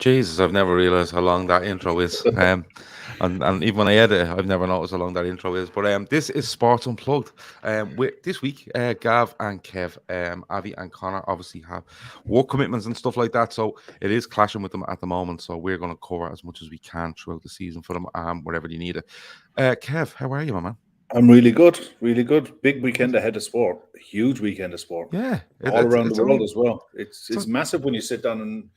Jesus, I've never realised how long that intro is. And even when I edit it, I've never noticed how long that intro is. But this is Sports Unplugged. This week, Gav and Kev, Avi and Connor obviously have work commitments and stuff like that. So it is clashing with them at the moment. So we're going to cover as much as we can throughout the season for them, wherever they need it. Kev, how are you, my man? I'm really good, really good. Big weekend ahead of sport. A huge weekend of sport. Yeah. All around the world as well. It's massive when you sit down and,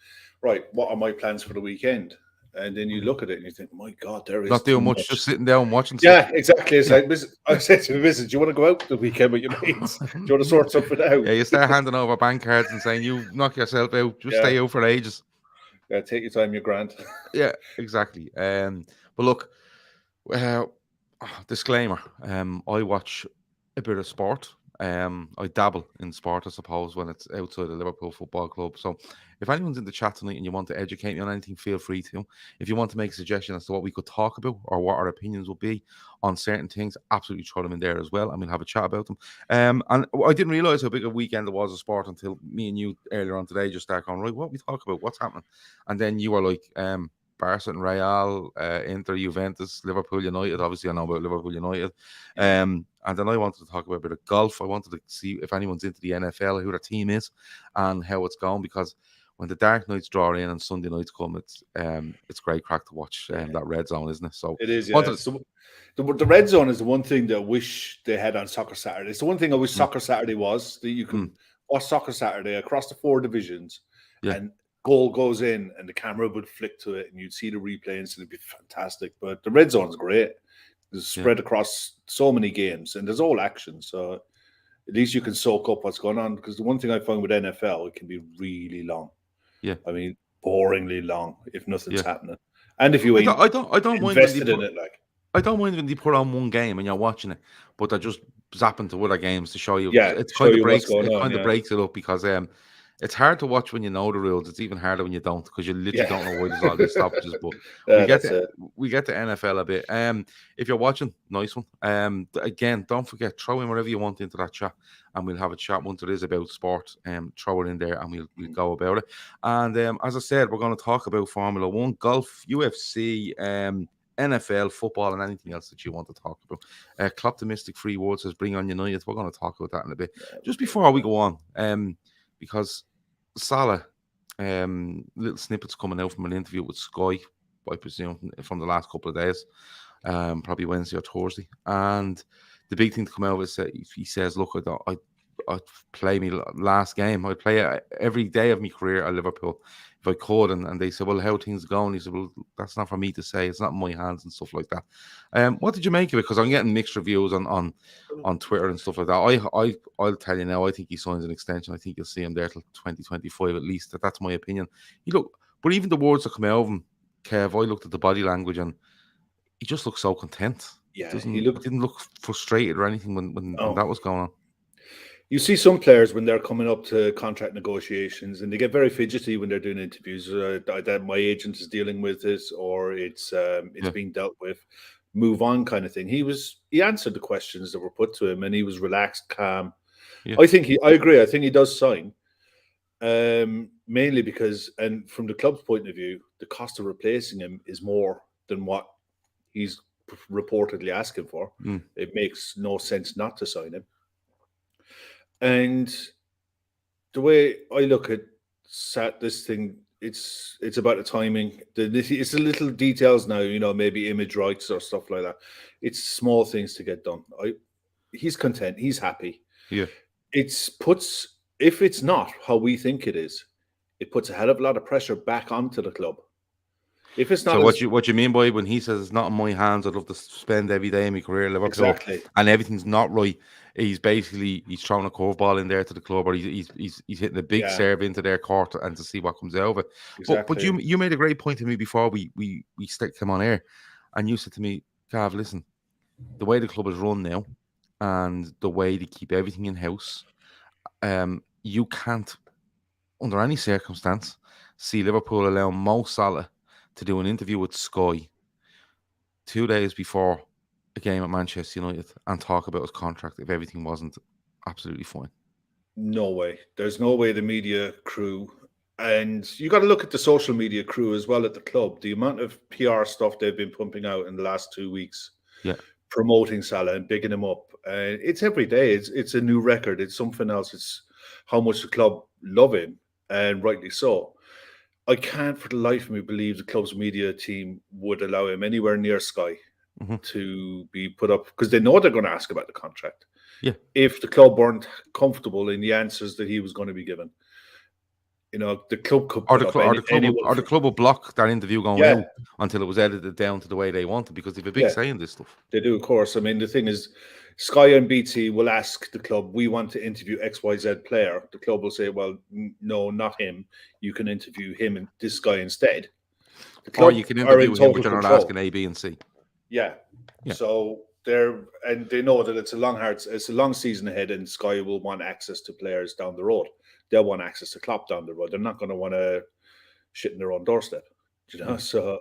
right, what are my plans for the weekend? And then you look at it and you think, my God, there is not doing much, just sitting down and watching stuff. Yeah, exactly. It's like, I said to the missus, do you want to go out the weekend with your mates? Do you want to sort something out? Yeah, you start handing over bank cards and saying, you knock yourself out, just stay out for ages. Yeah, take your time, you're grand. Yeah, exactly. But look, disclaimer, I watch a bit of sport. I dabble in sport, I suppose, when it's outside the Liverpool Football Club. So if anyone's in the chat tonight and you want to educate me on anything, feel free to. If you want to make a suggestion as to what we could talk about or what our opinions will be on certain things, absolutely throw them in there as well, and we'll have a chat about them. And I didn't realise how big a weekend it was of sport until me and you earlier on today just started going, right, what we talk about, what's happening? And then you were like, Barca and Real, Inter, Juventus, Liverpool United. Obviously, I know about Liverpool United. And then I wanted to talk about a bit of golf. I wanted to see if anyone's into the NFL, who their team is, and how it's going. Because when the dark nights draw in and Sunday nights come, it's great crack to watch that red zone, isn't it? So it is. Yeah. The red zone is the one thing that I wish they had on Soccer Saturday. It's the one thing I wish Soccer Saturday was, that you can watch Soccer Saturday across the 4 divisions, and goal goes in and the camera would flick to it and you'd see the replay and it'd be fantastic. But the red zone's great. It's spread across so many games and there's all action. So at least you can soak up what's going on. Because the one thing I find with NFL, it can be really long. Yeah. I mean, boringly long if nothing's happening. And if you I don't invested in it, like. I don't mind when they put on one game and you're watching it, but they're just zapping to other games to show you. Yeah, it kind of breaks it up because it's hard to watch when you know the rules. It's even harder when you don't, because you literally don't know why there's all these stoppages. But we get to NFL a bit. If you're watching, nice one. Again, don't forget, throw in whatever you want into that chat, and we'll have a chat once it is about sport. Throw it in there, and we'll go about it. And as I said, we're going to talk about Formula 1, golf, UFC, NFL, football, and anything else that you want to talk about. Klopp the Mystic Free Word says, bring on United. We're going to talk about that in a bit. Just before we go on, because Salah, little snippets coming out from an interview with Sky, I presume, from the last couple of days, probably Wednesday or Thursday. And the big thing to come out is he says, look, I'd play me last game. I'd play every day of my career at Liverpool if I could. And they said, well, how things going? He said, well, that's not for me to say. It's not in my hands and stuff like that. What did you make of it? Because I'm getting mixed reviews on Twitter and stuff like that. I'll tell you now, I think he signs an extension. I think you'll see him there till 2025 at least. That's my opinion. But even the words that come out of him, Kev, I looked at the body language and he just looked so content. Yeah, he didn't look frustrated or anything when that was going on. You see some players when they're coming up to contract negotiations and they get very fidgety when they're doing interviews. That my agent is dealing with this, or it's being dealt with. Move on, kind of thing. He answered the questions that were put to him, and he was relaxed, calm. Yeah. I agree. I think he does sign, mainly because, and from the club's point of view, the cost of replacing him is more than what he's reportedly asking for. It makes no sense not to sign him. And the way I look at this thing, it's about the timing. It's the little details now, maybe image rights or stuff like that. It's small things to get done. He's content. He's happy. Yeah. If it's not how we think it is, it puts a hell of a lot of pressure back onto the club. If it's not, so what you mean by when he says it's not in my hands, I'd love to spend every day in my career at Liverpool, exactly, and everything's not right. He's throwing a curveball in there to the club, or he's hitting a big serve into their court and to see what comes out of it. Exactly. But you made a great point to me before we came on air, and you said to me, Gav, listen, the way the club is run now, and the way they keep everything in house, you can't, under any circumstance, see Liverpool allow Mo Salah to do an interview with Sky 2 days before a game at Manchester United and talk about his contract if everything wasn't absolutely fine. No way. There's no way the media crew And you got to look at the social media crew as well at the club. The amount of PR stuff they've been pumping out in the last 2 weeks, promoting Salah and bigging him up. It's every day. It's a new record. It's something else. It's how much the club love him, and rightly so. I can't for the life of me believe the club's media team would allow him anywhere near Sky to be put up, because they know they're going to ask about the contract. Yeah. If the club weren't comfortable in the answers that he was going to be given. The club could or the club will block that interview going out until it was edited down to the way they wanted, because they've a big say in this stuff. They do, of course. I mean, the thing is, Sky and BT will ask the club, we want to interview XYZ player. The club will say, well, no, not him. You can interview him and this guy instead. Or you can interview him, but you're not asking A, B, and C. Yeah. So they know that it's a long season ahead, and Sky will want access to players down the road. They'll want access to Klopp down the road. They're not going to want to shit in their own doorstep, So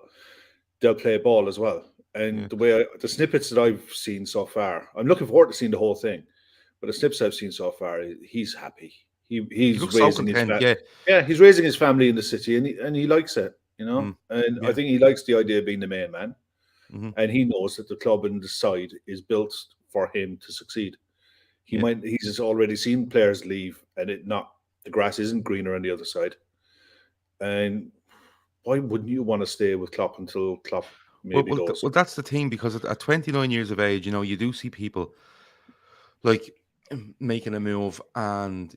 they'll play ball as well. And the snippets that I've seen so far, I'm looking forward to seeing the whole thing. But the snippets I've seen so far, he's happy. He's raising his family. He's raising his family in the city, and he likes it, And I think he likes the idea of being the main man. And he knows that the club and the side is built for him to succeed. He's already seen players leave, and the grass isn't greener on the other side. And why wouldn't you want to stay with Klopp until Klopp maybe goes? Well, that's the thing, because at 29 years of age, you do see people like making a move, and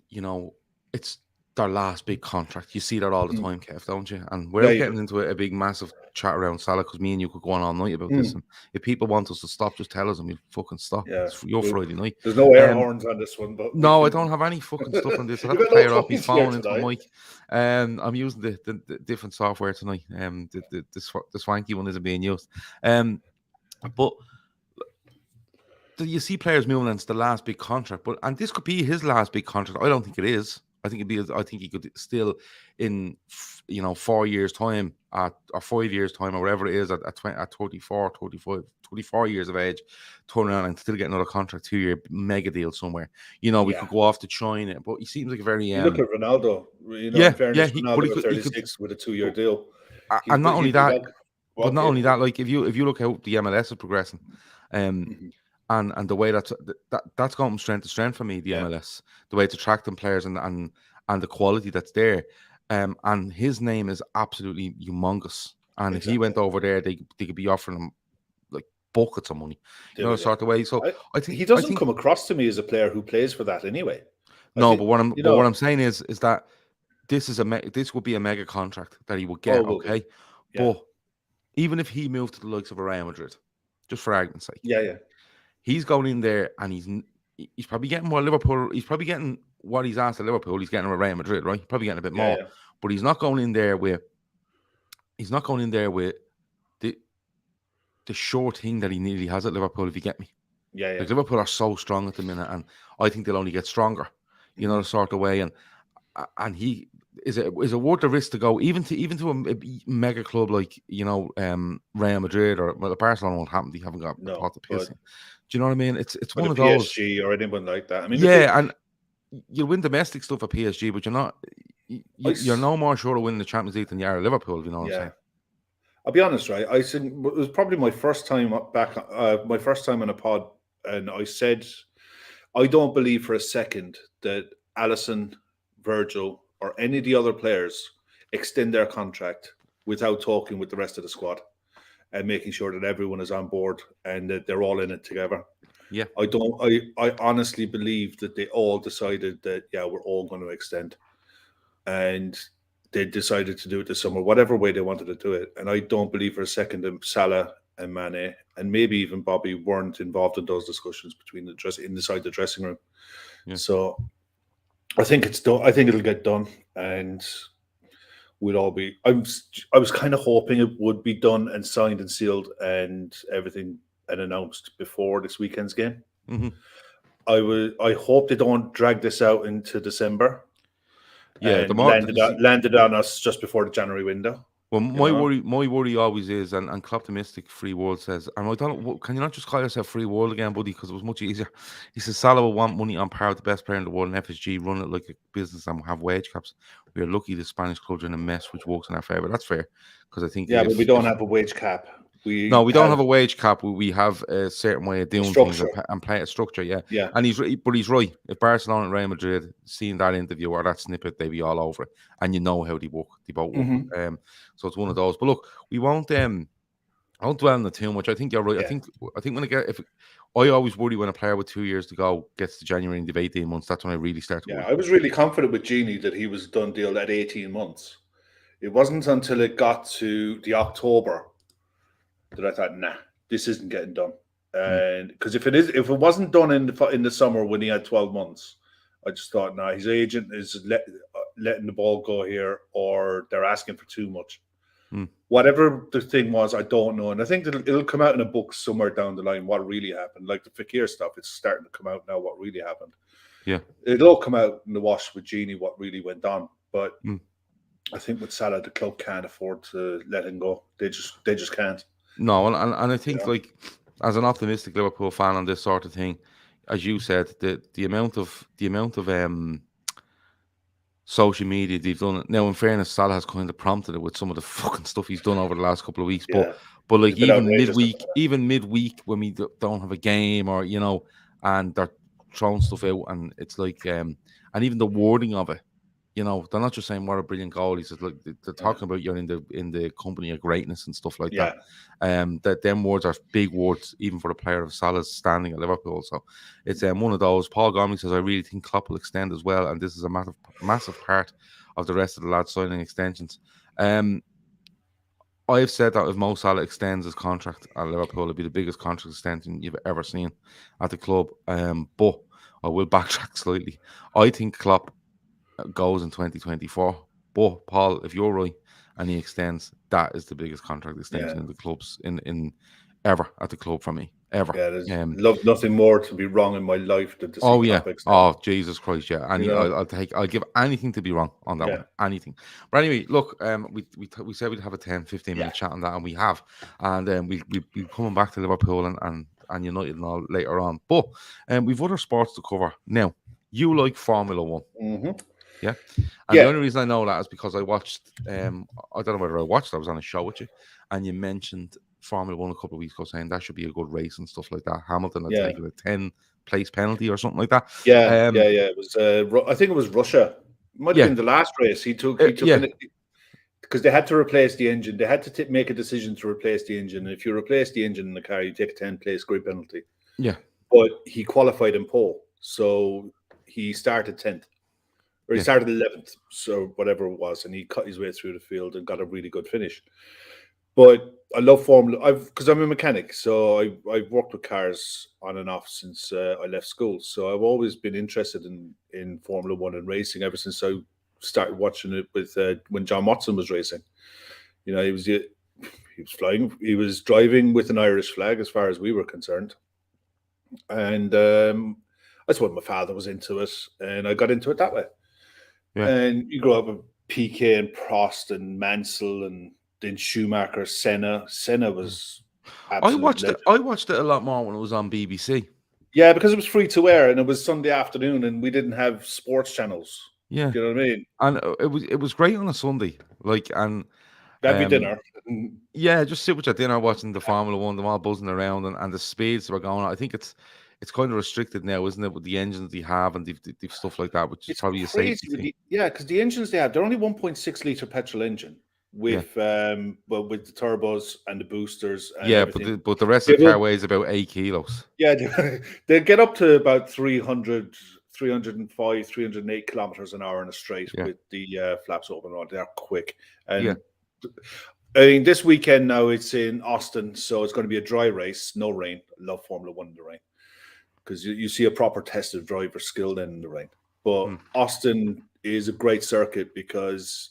it's their last big contract. You see that all the time, Kev, don't you? And we're getting into a big, massive chat around Salah, because me and you could go on all night about this. And if people want us to stop, just tell us, and we'll fucking stop. Yeah, it's your Friday night. There's no air horns on this one, but no, I don't have any fucking stuff on this. I have to play off his phone into the mic. I'm using the different software tonight. The swanky one isn't being used. But you see players moving, and it's the last big contract. And this could be his last big contract. I don't think it is. I think he could still, in 4 years' time, or 5 years' time, or whatever it is, at 34, 35, 24 years of age, turn around and still get another contract, 2-year mega deal somewhere. We could go off to China, but he seems like a very look at Ronaldo. In fairness, Ronaldo got 36 with a 2-year deal. And not only that, like if you look how the MLS is progressing, and the way that's gone from strength to strength for me, the MLS, the way it's attracting players and the quality that's there. And his name is absolutely humongous. And if he went over there, they could be offering him like buckets of money, sort of way. So I think he doesn't come across to me as a player who plays for that anyway. But what I'm saying is that this would be a mega contract that he would get. Okay, but even if he moved to the likes of a Real Madrid, just for argument's sake, he's going in there, and he's probably getting what Liverpool. He's probably getting what he's asked at Liverpool. He's getting at Real Madrid, right? He's probably getting a bit more, but he's not going in there with. He's not going in there with the sure thing that he nearly has at Liverpool. If you get me, Like Liverpool are so strong at the minute, and I think they'll only get stronger. The sort of way, and he is it worth the risk to go even to a mega club like Real Madrid, or Barcelona won't happen. They haven't got a pot to piss in. Do you know what I mean? It's one of those PSG or anyone like that. I mean, and you'll win domestic stuff at PSG, but you're not. You're no more sure of winning the Champions League than you are at Liverpool. You know what I'm saying? I'll be honest, right? I said it was probably my first time back, my first time on a pod, and I said I don't believe for a second that Alisson, Virgil, or any of the other players extend their contract without talking with the rest of the squad and making sure that everyone is on board and that they're all in it together. Yeah, I honestly believe that they all decided that we're all going to extend, and they decided to do it this summer, whatever way they wanted to do it. And I don't believe for a second that Salah and Mane and maybe even Bobby weren't involved in those discussions inside the dressing room. Yeah. So I think it's done. I think it'll get done, and we'll all be. I was kind of hoping it would be done and signed and sealed and everything and announced before this weekend's game. Mm-hmm. I hope they don't drag this out into December. Yeah, landed on us just before the January window. Well, my worry always is, and Cloptimistic Free World says, and I don't know, can you not just call yourself Free World again, buddy? Because it was much easier. He says Salah will want money on par with the best player in the world, and FSG run it like a business and have wage caps. We are lucky the Spanish clubs are in a mess, which works in our favour. That's fair, because I think but we don't have a wage cap. We don't have a wage cap. We have a certain way of doing things and play a structure. Yeah. And he's right. If Barcelona and Real Madrid seen that interview or that snippet, they'd be all over it. And you know how they work. They both work. Mm-hmm. So it's one of those. But look, we won't. I won't dwell on it too much. I think you're right. Yeah. I think I always worry when a player with 2 years to go gets to January and they've 18 months. That's when I really start to worry. I was really confident with Genie that he was a done deal at 18 months. It wasn't until it got to the October that I thought, nah, this isn't getting done. And because if it wasn't done in the summer when he had 12 months, I just thought, nah, his agent is letting the ball go here, or they're asking for too much. Whatever the thing was, I don't know. And I think that it'll come out in a book somewhere down the line what really happened. Like the Fekir stuff, it's starting to come out now what really happened. Yeah. It'll all come out in the wash with Genie what really went on. But I think with Salah, the club can't afford to let him go. They just can't. No, and I think like as an optimistic Liverpool fan on this sort of thing, as you said, the amount of social media they've done. Now, in fairness, Salah has kind of prompted it with some of the fucking stuff he's done over the last couple of weeks. But like even midweek when we don't have a game, or and they're throwing stuff out, and it's like and even the wording of it. They're not just saying what a brilliant goal. He says, look, they're talking about you're in the company of greatness and stuff like that. That them words are big words, even for the player of Salah's standing at Liverpool. So it's one of those. Paul Gormley says, I really think Klopp will extend as well, and this is a massive part of the rest of the lads signing extensions. I've said that if Mo Salah extends his contract at Liverpool, it'll be the biggest contract extension you've ever seen at the club. But I will backtrack slightly. I think Klopp goes in 2024, but Paul, if you're right and he extends, that is the biggest contract extension in the clubs in ever at the club for me, ever. Love nothing more to be wrong in my life than to see Klopp extend. Oh Jesus Christ, and I'll give anything to be wrong on that one, anything. But anyway, look, we said we'd have a 10-15 minute chat on that, and we have, and we'll coming back to Liverpool and United and all later on, but we've other sports to cover now. You like Formula 1. Mm-hmm. Yeah. And the only reason I know that is because I watched, I don't know whether I watched, I was on a show with you, and you mentioned Formula 1 a couple of weeks ago saying that should be a good race and stuff like that. Hamilton had taken a 10-place penalty or something like that. It was, I think it was Russia. It might have been the last race. He took because they had to replace the engine. They had to make a decision to replace the engine. And if you replace the engine in the car, you take a 10-place grid penalty. Yeah. But he qualified in pole. So he started 10th. Or he started 11th, so whatever it was, and he cut his way through the field and got a really good finish. But I love Formula, because I'm a mechanic, so I've worked with cars on and off since I left school. So I've always been interested in Formula 1 and racing ever since I started watching it with when John Watson was racing. He was flying, he was driving with an Irish flag as far as we were concerned, and that's what my father was into it, and I got into it that way. Yeah. And you grow up with Piquet and Prost and Mansell and then Schumacher, Senna. Senna was I watched it a lot more when it was on BBC. Yeah, because it was free to air and it was Sunday afternoon and we didn't have sports channels. Yeah. Do you know what I mean? And it was great on a Sunday. Have your dinner. Yeah, just sit with your dinner watching the Formula 1, them all buzzing around and the speeds that were going on. I think it's kind of restricted now, isn't it, with the engines they have and they've stuff like that, which is probably a safety thing. Because the engines they have, they're only 1.6 litre petrol engine with with the turbos and the boosters. And but the rest of the car weighs about 8 kilos. Yeah, they get up to about 305, 308 kilometers an hour in a straight with the flaps open. They're quick. And I mean, this weekend now it's in Austin, so it's going to be a dry race, no rain. I love Formula 1 in the rain. Because you see a proper test of driver skill then in the rain. But Austin is a great circuit because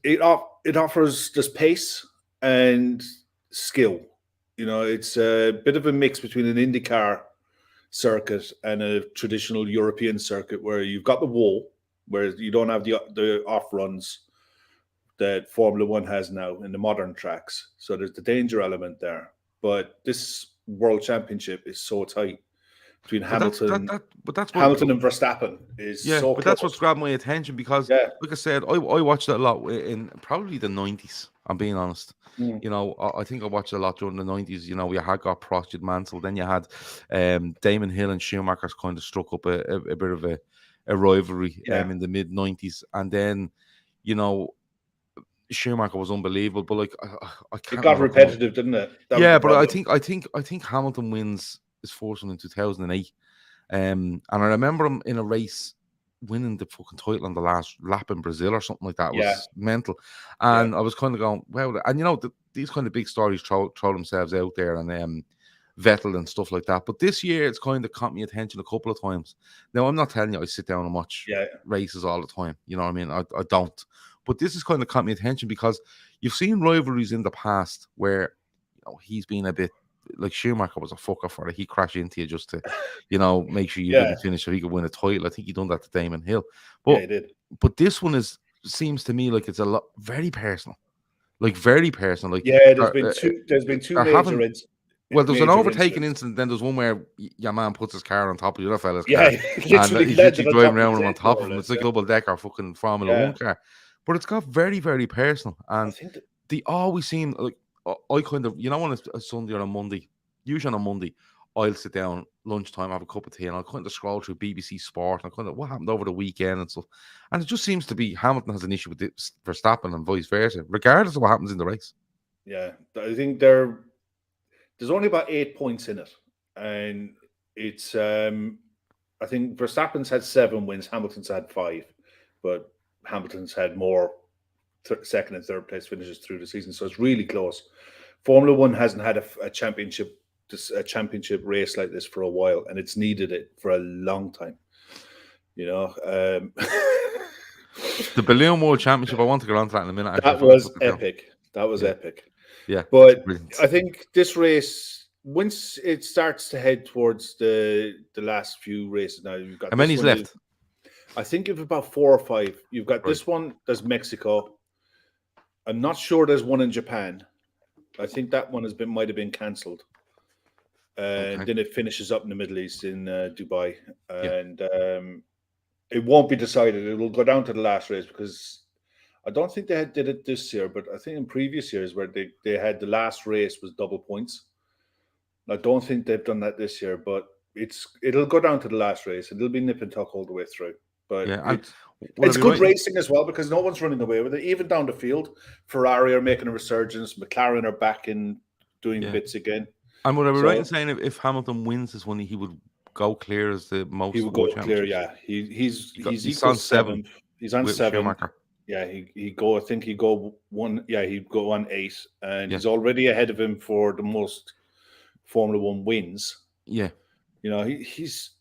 it offers this pace and skill. It's a bit of a mix between an IndyCar circuit and a traditional European circuit where you've got the wall, where you don't have the off runs that Formula One has now in the modern tracks. So there's the danger element there. But this World Championship is so tight between Hamilton and Verstappen is so but close. That's what's grabbed my attention because, like I said, I watched it a lot in probably the 90s. I'm being honest. You know, I think I watched it a lot during the 90s. You know, we had got Prost, you'd Mansell, then you had Damon Hill and Schumacher's kind of struck up a bit of a rivalry in the mid 90s, and then, you know, Schumacher was unbelievable, but like I can't. It got repetitive, didn't it? But I think Hamilton wins his first one in 2008, and I remember him in a race winning the fucking title on the last lap in Brazil or something like that. It was mental, and I was kind of going, wow. And you know, these kind of big stories throw themselves out there, and Vettel and stuff like that. But this year, it's kind of caught me attention a couple of times. Now, I'm not telling you I sit down and watch races all the time. You know what I mean? I don't. But this has kind of caught me attention because you've seen rivalries in the past where, you know, he's been a bit like Schumacher was a fucker for it. He crashed into you just to, you know, make sure you didn't finish so he could win a title. I think he done that to Damon Hill. But, he did. But this one seems to me like it's a lot very personal. Like very personal. Like there's been two major incidents. Well, there's an overtaking incident, then there's one where your man puts his car on top of the other fella's car. Literally and he's literally driving around him on top of him. It's like a double decker fucking Formula One car. But it's got very, very personal. And they always seem like, I kind of, you know, on a Sunday or a Monday, usually on a Monday, I'll sit down lunchtime, have a cup of tea, and I'll kind of scroll through BBC Sport and kind of what happened over the weekend and stuff. And it just seems to be Hamilton has an issue with this Verstappen and vice versa, regardless of what happens in the race. Yeah, I think there's only about 8 points in it, and it's I think Verstappen's had 7 wins, Hamilton's had 5, but Hamilton's had more second and third place finishes through the season, so it's really close. Formula One hasn't had a championship race like this for a while, and it's needed it for a long time. You know, the Balloon World Championship. I want to get on to that in a minute. That was epic. That was epic. Yeah, but I think this race, once it starts to head towards the last few races now, you've got how many's left? I think you've about 4 or 5. You've got this one. There's Mexico. I'm not sure there's one in Japan. I think that one might have been cancelled. And then it finishes up in the Middle East in Dubai, and it won't be decided. It will go down to the last race because I don't think they did it this year, but I think in previous years where they had the last race was double points. I don't think they've done that this year, but it'll go down to the last race. It'll be nip and tuck all the way through. But it's good racing as well because no one's running away with it. Even down the field, Ferrari are making a resurgence. McLaren are back in doing bits again. And would I be right in saying if Hamilton wins this one, he would go clear as the most? He would go clear, yeah. He's on 7. He's on 7. Schumacher. Yeah, he go. I think he go 1. Yeah, he'd go on 8, and he's already ahead of him for the most Formula One wins. Yeah, you know he's.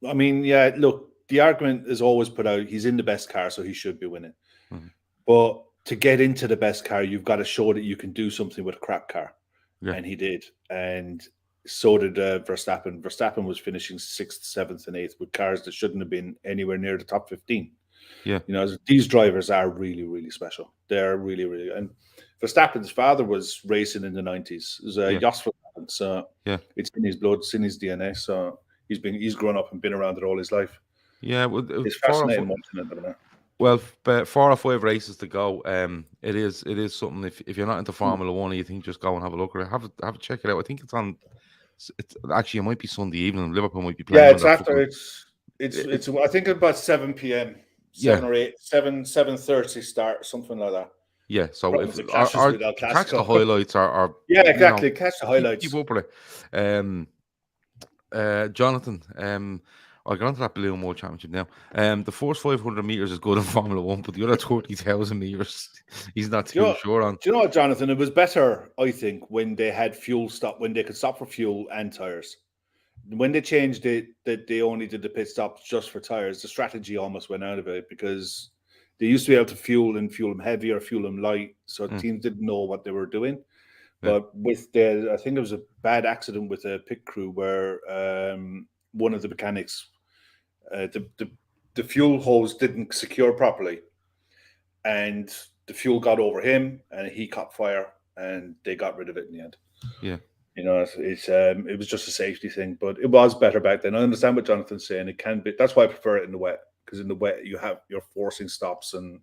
I mean, yeah. Look, the argument is always put out. He's in the best car, so he should be winning. Mm-hmm. But to get into the best car, you've got to show that you can do something with a crap car. Yeah. And he did, and so did Verstappen. Verstappen was finishing 6th, 7th, and 8th with cars that shouldn't have been anywhere near the top 15. Yeah, you know, these drivers are really, really special. They're really, really. And Verstappen's father was racing in the 90s. It was Jos Verstappen, so it's in his blood, it's in his DNA. So he's grown up and been around it all his life. Yeah, well, it's fascinating watching it, isn't it? Well, 4 or 5 races to go. It is something. If you're not into Formula One, you think just go and have a look at it. Have a check it out. I think it's on. It's actually it might be Sunday evening. Liverpool might be playing. Yeah, it's after. It's. I think about 7 p.m. 7 or 8, 7:30 start, something like that. Yeah, so if catch the highlights are exactly, catch the highlights. Keep up with it. Jonathan, I'll get on to that Balloon World Championship now. The first 500 meters is good in Formula One, but the other 30,000 meters, he's not too sure on. Do you know what, Jonathan? It was better, I think, when they had fuel stop, when they could stop for fuel and tires. When they changed it, that they only did the pit stops just for tires, the strategy almost went out of it because they used to be able to fuel them heavy or fuel them light, so teams didn't know what they were doing. But with I think it was a bad accident with a pit crew where one of the mechanics, the fuel hose didn't secure properly, and the fuel got over him, and he caught fire, and they got rid of it in the end. Yeah. It was just a safety thing, but it was better back then. I understand what Jonathan's saying. It can be. That's why I prefer it in the wet, because in the wet you're forcing stops, and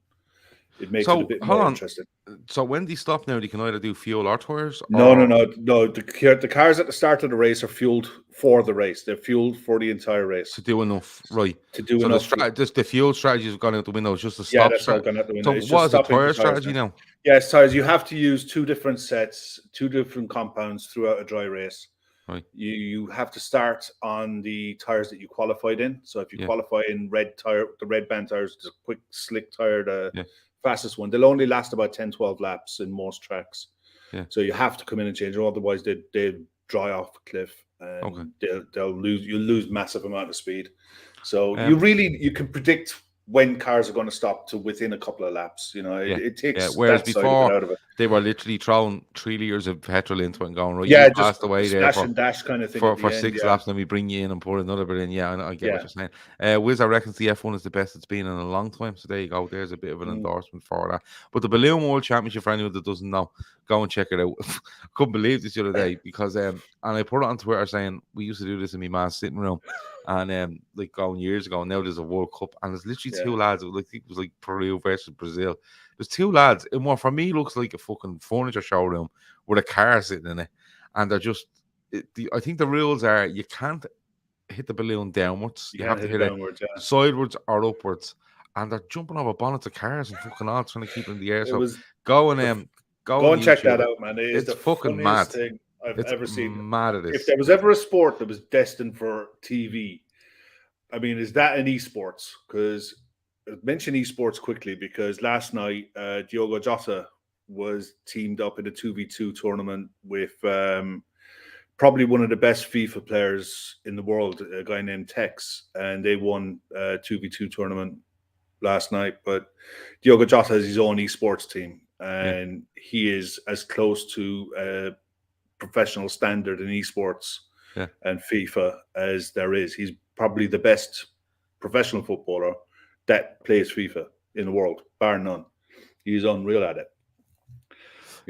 it makes it a bit more interesting. So when they stop now, they can either do fuel or tires? No. The cars at the start of the race are fueled for the race. They're fueled for the entire race. To do enough, right? To do enough. Just the fuel strategy has gone out the window. It's just the stop. That's all gone out the window. So what is the tire strategy now? Yes, tires. You have to use 2 different sets, 2 different compounds throughout a dry race. Right. You have to start on the tires that you qualified in. So if you qualify in the Redmen tires, the quick slick tire, the fastest one, they'll only last about 10-12 laps in most tracks. Yeah. So you have to come in and change it, otherwise they dry off a cliff, and you'll lose massive amount of speed. So you can predict when cars are going to stop to within a couple of laps. It takes. Whereas before, out of it. They were literally throwing 3 liters of petrol into it and going, right, just passed away there and dash kind of thing for 6 laps, and then we bring you in and pour another bit in. Yeah, I get what you're saying. Wiz, I reckon the F1 is the best it's been in a long time. So there you go. There's a bit of an endorsement for that. But the Balloon World Championship, for anyone that doesn't know, go and check it out. I couldn't believe this the other day, because and I put it on Twitter saying we used to do this in my man's sitting room, and like going years ago. Now there's a World Cup, and there's literally 2 lads. It was like Peru versus Brazil. There's 2 lads in what for me looks like a fucking furniture showroom with a car sitting in it, and they're just. I think the rules are you can't hit the balloon downwards. You have to hit it sidewards or upwards, and they're jumping over bonnets of cars and fucking all trying to keep it in the air. So go and check that out, man. It's the fucking mad thing I've ever seen. Mad it is. If there was ever a sport that was destined for TV, I mean, is that an esports? Because mention esports quickly, because last night Diogo Jota was teamed up in a 2v2 tournament with probably one of the best FIFA players in the world, a guy named Tex, and they won a 2v2 tournament last night. But Diogo Jota has his own esports team, and he is as close to a professional standard in esports and FIFA as there is. He's probably the best professional footballer that plays FIFA in the world, bar none. He's unreal at it.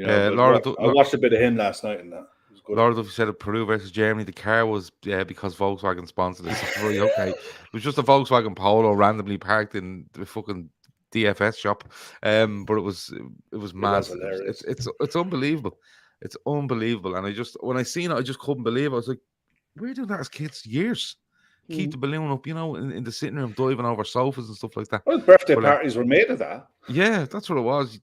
I watched a bit of him last night, and that was good. Laura Duffy said Peru versus Germany. The car was because Volkswagen sponsored it. So really, okay, it was just a Volkswagen Polo randomly parked in the fucking DFS shop. But it was mad. It's unbelievable. It's unbelievable. And when I seen it, I just couldn't believe it. I was like, we're doing that as kids years. Keep the balloon up, in the sitting room, diving over sofas and stuff like that. Well, birthday parties were made of that. Yeah, that's what it was.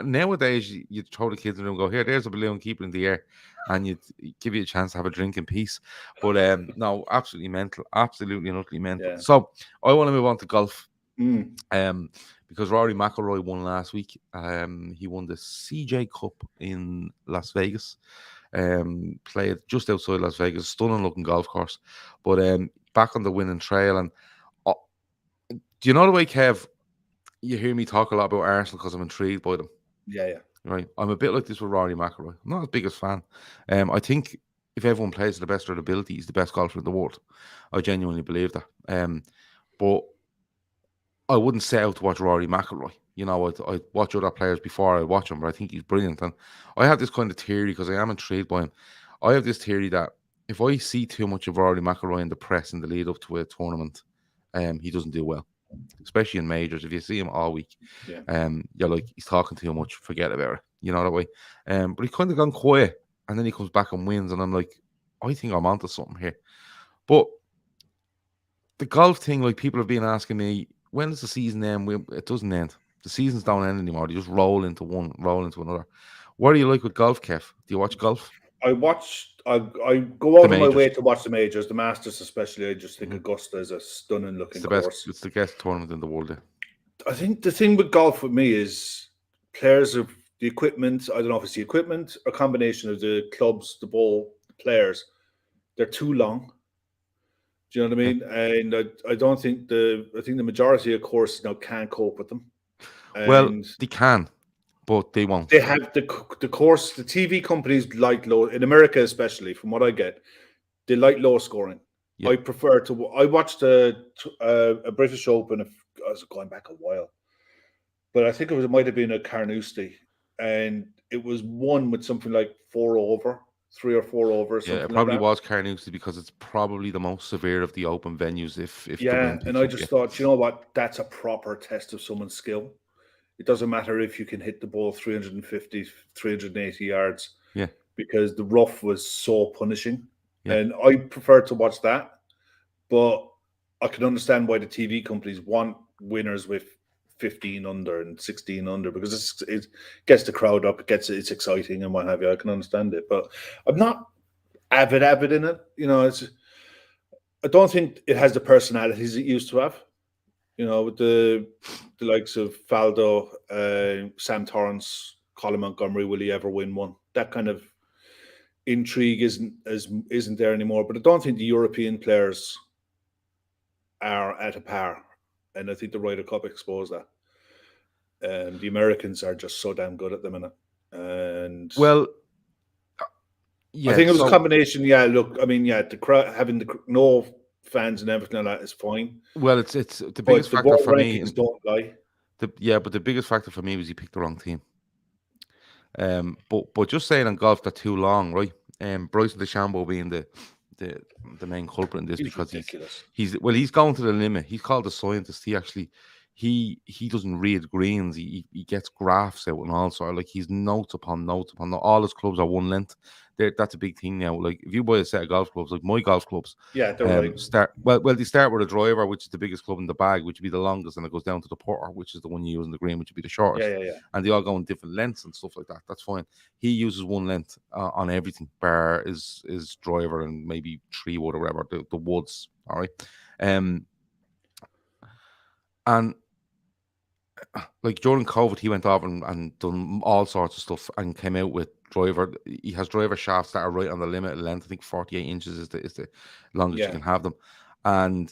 Nowadays you throw the kids in the room, go, here, there's a balloon, keep it in the air, and you give you a chance to have a drink in peace. But no, absolutely mental, absolutely and utterly mental. Yeah. So I want to move on to golf, because Rory McIlroy won last week. He won the CJ Cup in Las Vegas. Played just outside Las Vegas, stunning looking golf course, but back on the winning trail. And do you know the way, Kev, you hear me talk a lot about Arsenal because I'm intrigued by them? Yeah. Right, I'm a bit like this with Rory McIlroy. I'm not his biggest fan. I think if everyone plays to the best of their ability, he's the best golfer in the world. I genuinely believe that. But I wouldn't set out to watch Rory McIlroy. I watch other players before I watch him, but I think he's brilliant. And I have this kind of theory, because I am intrigued by him. I have this theory that if I see too much of Rory McIlroy in the press in the lead up to a tournament, he doesn't do well, especially in majors. If you see him all week, you're like, he's talking too much, forget about it. You know that way. But he's kind of gone quiet, and then he comes back and wins, and I'm like, I think I'm onto something here. But the golf thing, like, people have been asking me, when does the season end? It doesn't end. The seasons don't end anymore. They just roll into one, roll into another. What do you like with golf, Kev? Do you watch golf? I go out of my way to watch the majors, the Masters especially. I just think Augusta is a stunning looking course. It's the best tournament in the world. I think the thing with golf with me is players of the equipment. I don't know if it's the equipment or combination of the clubs, the ball, the players. They're too long. Do you know what I mean? And I don't think the majority of courses now can't cope with them. Well, they can, but they won't. They have the course. The TV companies like low, in America especially, from what I get, they like low scoring. Yep. I watched a British Open. I was going back a while, but I think it might have been a Carnoustie, and it was won with something like 4 over, 3 or 4 over. Yeah, it probably was Carnoustie because it's probably the most severe of the open venues. If the wind picks and I just thought, you know what, that's a proper test of someone's skill. It doesn't matter if you can hit the ball 350, 380 yards. Yeah, because the rough was so punishing, and I prefer to watch that. But I can understand why the TV companies want winners with 15 under and 16 under, because it gets the crowd up, it's exciting and what have you. I can understand it, but I'm not avid in it. You know, I don't think it has the personalities it used to have. You know, with the likes of Faldo, Sam Torrance, Colin Montgomery, will he ever win one? That kind of intrigue isn't there anymore. But I don't think the European players are at a par, and I think the Ryder Cup exposed that. The Americans are just so damn good at the minute, and I think it was a combination. Yeah, look, I mean, the crowd having no fans and everything like that is fine. Well, it's the biggest factor for me. Don't lie. But the biggest factor for me was he picked the wrong team. But just saying on golf that too long, right? Bryson DeChambeau being the main culprit in this, because he's going to the limit. He's called a scientist. He doesn't read greens. He gets graphs out and all sort of, like, he's notes upon notes upon notes. All his clubs are one length. That's a big thing now. Like, if you buy a set of golf clubs, like my golf clubs, they're right. They start with a driver, which is the biggest club in the bag, which would be the longest, and it goes down to the putter, which is the one you use in the green, which would be the shortest. And they all go in different lengths and stuff like that. That's fine. He uses one length on everything, bar is driver and maybe tree wood or whatever, the woods. All right. And like during COVID, he went off and done all sorts of stuff and came out with driver. He has driver shafts that are right on the limit of length. I think 48 inches is the longest you can have them. And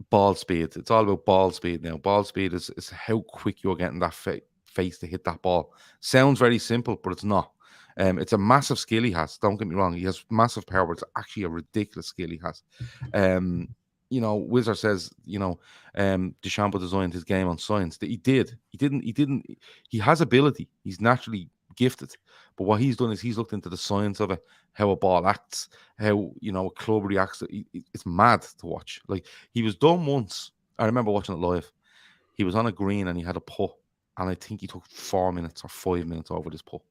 ball speed. It's all about ball speed now. Ball speed is how quick you're getting that face to hit that ball. Sounds very simple, but it's not. It's a massive skill he has. Don't get me wrong. He has massive power, but it's actually a ridiculous skill he has. You know, Wizard says, you know, DeChambeau designed his game on science. That he did. He has ability. He's naturally gifted. But what he's done is he's looked into the science of it, how a ball acts, how, you know, a club reacts. It's mad to watch. Like, he was done once. I remember watching it live. He was on a green and he had a putt. And I think he took 4 minutes or 5 minutes over this putt.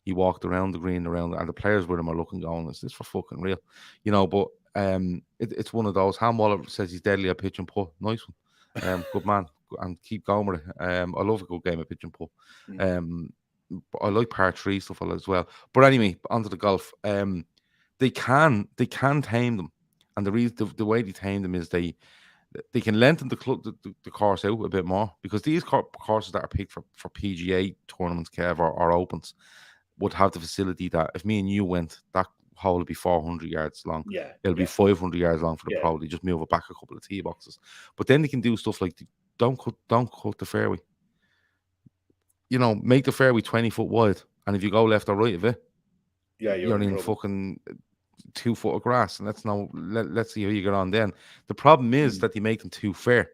He walked around the green, and the players with him are looking, going, "Is this for fucking real?" You know, but it's one of those. Ham Waller says he's deadly at pitch and putt. Nice one. Good man. And keep going with it. I love a good game of pitch and putt. But I like par 3 stuff as well. But anyway, onto the golf. They can tame them. And the way they tame them is they can lengthen the course out a bit more, because these courses that are picked for PGA tournaments, Kev, or Opens, would have the facility that if me and you went, that hole would be 400 yards long. It'll be 500 yards long for the pro. They just move it back a couple of tee boxes. But then they can do stuff like don't cut the fairway. You know, make the fairway 20 foot wide, and if you go left or right of it, you're in fucking 2 foot of grass. And let's see how you get on then. The problem is that they make them too fair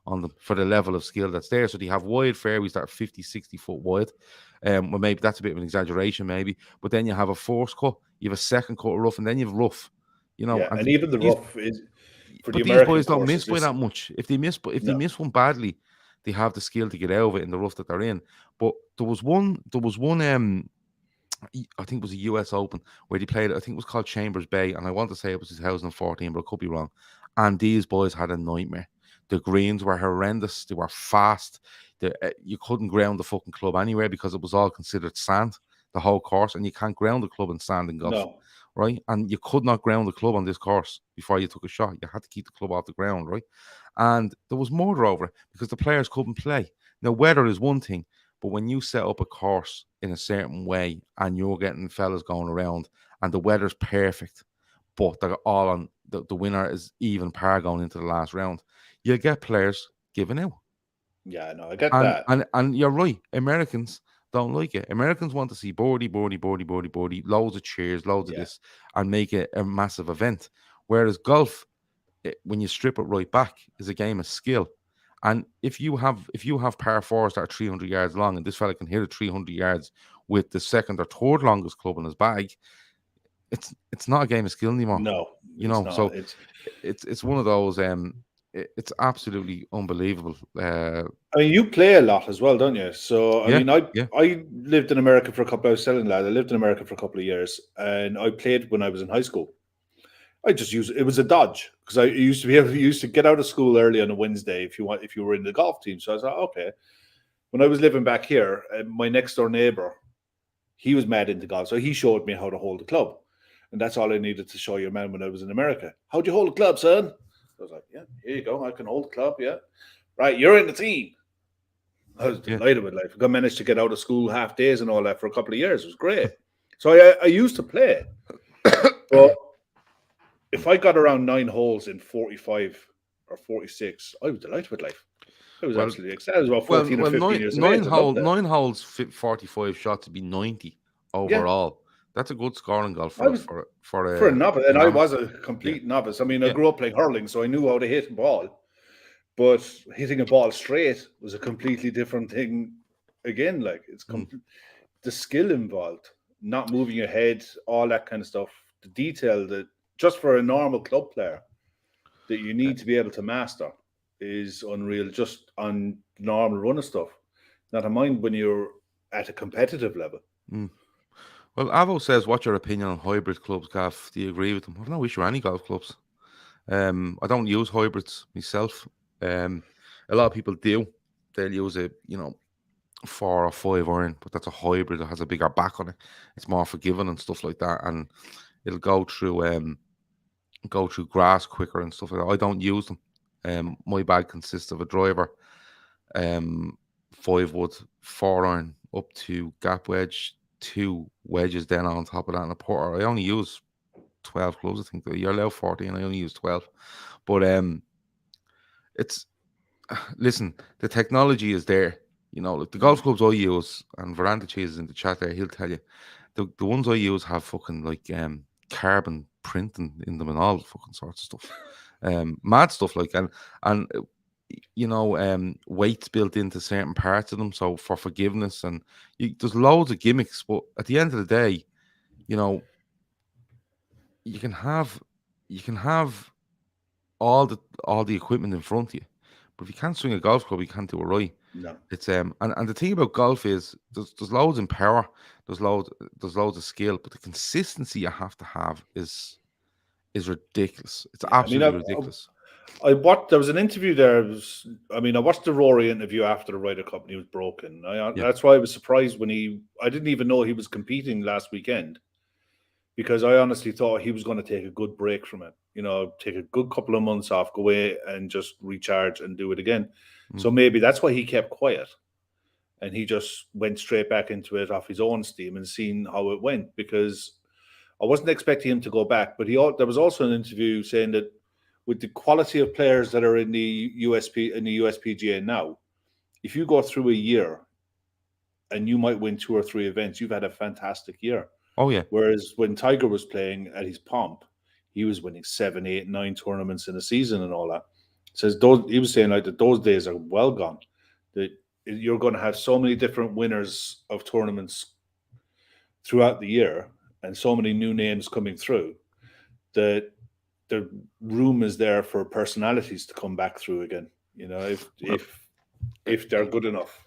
on them for the level of skill that's there. So they have wide fairways that are 50, 60 foot wide. Well, maybe that's a bit of an exaggeration, maybe. But then you have a first cut, you have a second cut of rough, and then you have rough. You know, and even the rough is for the American. But these boys don't miss by that much. If they miss one badly, they have the skill to get out of it in the rough that they're in. But there was one. I think it was a US Open where they played. I think it was called Chambers Bay, and I want to say it was 2014, but I could be wrong. And these boys had a nightmare. The greens were horrendous. They were fast. You couldn't ground the fucking club anywhere because it was all considered sand, the whole course, and you can't ground the club in sand and golf, right? And you could not ground the club on this course before you took a shot. You had to keep the club off the ground, right? And there was murder over it because the players couldn't play. Now, weather is one thing, but when you set up a course in a certain way and you're getting fellas going around and the weather's perfect, but they're all on the winner is even par going into the last round, you'll get players giving out. Yeah, no, I get that. And you're right. Americans don't like it. Americans want to see birdie, loads of cheers, loads of this, and make it a massive event. Whereas golf, when you strip it right back, is a game of skill. And if you have par fours that are 300 yards long, and this fella can hit it 300 yards with the second or third longest club in his bag, it's not a game of skill anymore. No, you know. So it's one of those. It's absolutely unbelievable. I mean, you play a lot as well, don't you? So I mean, I lived in America for a couple. I was telling lad, I lived in America for a couple of years, and I played when I was in high school. I just used it was a dodge because I used to get out of school early on a Wednesday if you were in the golf team. So I was like, okay. When I was living back here, my next door neighbor, he was mad into golf, so he showed me how to hold the club, and that's all I needed to show your man when I was in America. How'd you hold the club, son? I was like, yeah, here you go. I can hold the club. Yeah, right. You're in the team. I was delighted with life. I managed to get out of school half days and all that for a couple of years. It was great. So I used to play, but if I got around 9 holes in 45 or 46, I was delighted with life. I was absolutely excited. I was about 14 or 15 years old. 9 holes, 45 shots to be 90 overall. Yeah. That's a good score in golf for a novice. And I was a complete novice. I mean, I grew up playing hurling, so I knew how to hit a ball. But hitting a ball straight was a completely different thing again. Like, it's the skill involved, not moving your head, all that kind of stuff. The detail that just for a normal club player that you need to be able to master is unreal, just on normal run of stuff. Not a mind when you're at a competitive level. Well, Avo says, what's your opinion on hybrid clubs, Gav? Do you agree with them? I've no issue with any golf clubs. I don't use hybrids myself. A lot of people do. They'll use a 4 or 5 iron, but that's a hybrid that has a bigger back on it. It's more forgiving and stuff like that, and it'll go through grass quicker and stuff like that. I don't use them. My bag consists of a driver, 5-wood, 4 iron up to gap wedge, 2 wedges then on top of that, and a putter. I only use 12 clubs. I think you're allowed 14. I only use 12. But listen, the technology is there. Like the golf clubs I use, and Veranda Cheese is in the chat there, he'll tell you, the ones I use have fucking like carbon printing in them and all fucking sorts of stuff. Mad stuff like, and weights built into certain parts of them, so for forgiveness, and there's loads of gimmicks, but at the end of the day, you can have all the equipment in front of you, but if you can't swing a golf club, you can't do it right. No. It's and the thing about golf is there's loads in power, there's loads of skill, but the consistency you have to have is ridiculous. It's absolutely ridiculous. There was an interview there. I watched the Rory interview after the Ryder Cup and he was broken. That's why I was surprised when I didn't even know he was competing last weekend, because I honestly thought he was going to take a good break from it. Take a good couple of months off, go away and just recharge and do it again. So maybe that's why he kept quiet and he just went straight back into it off his own steam and seen how it went, because I wasn't expecting him to go back. But there was also an interview saying that with the quality of players that are in the USPGA now, if you go through a year and you might win 2 or 3 events, you've had a fantastic year. Oh yeah. Whereas when Tiger was playing at his pomp, he was winning 7, 8, 9 tournaments in a season and all that. He was saying like that those days are well gone. That you're going to have so many different winners of tournaments throughout the year and so many new names coming through that the room is there for personalities to come back through again. If they're good enough.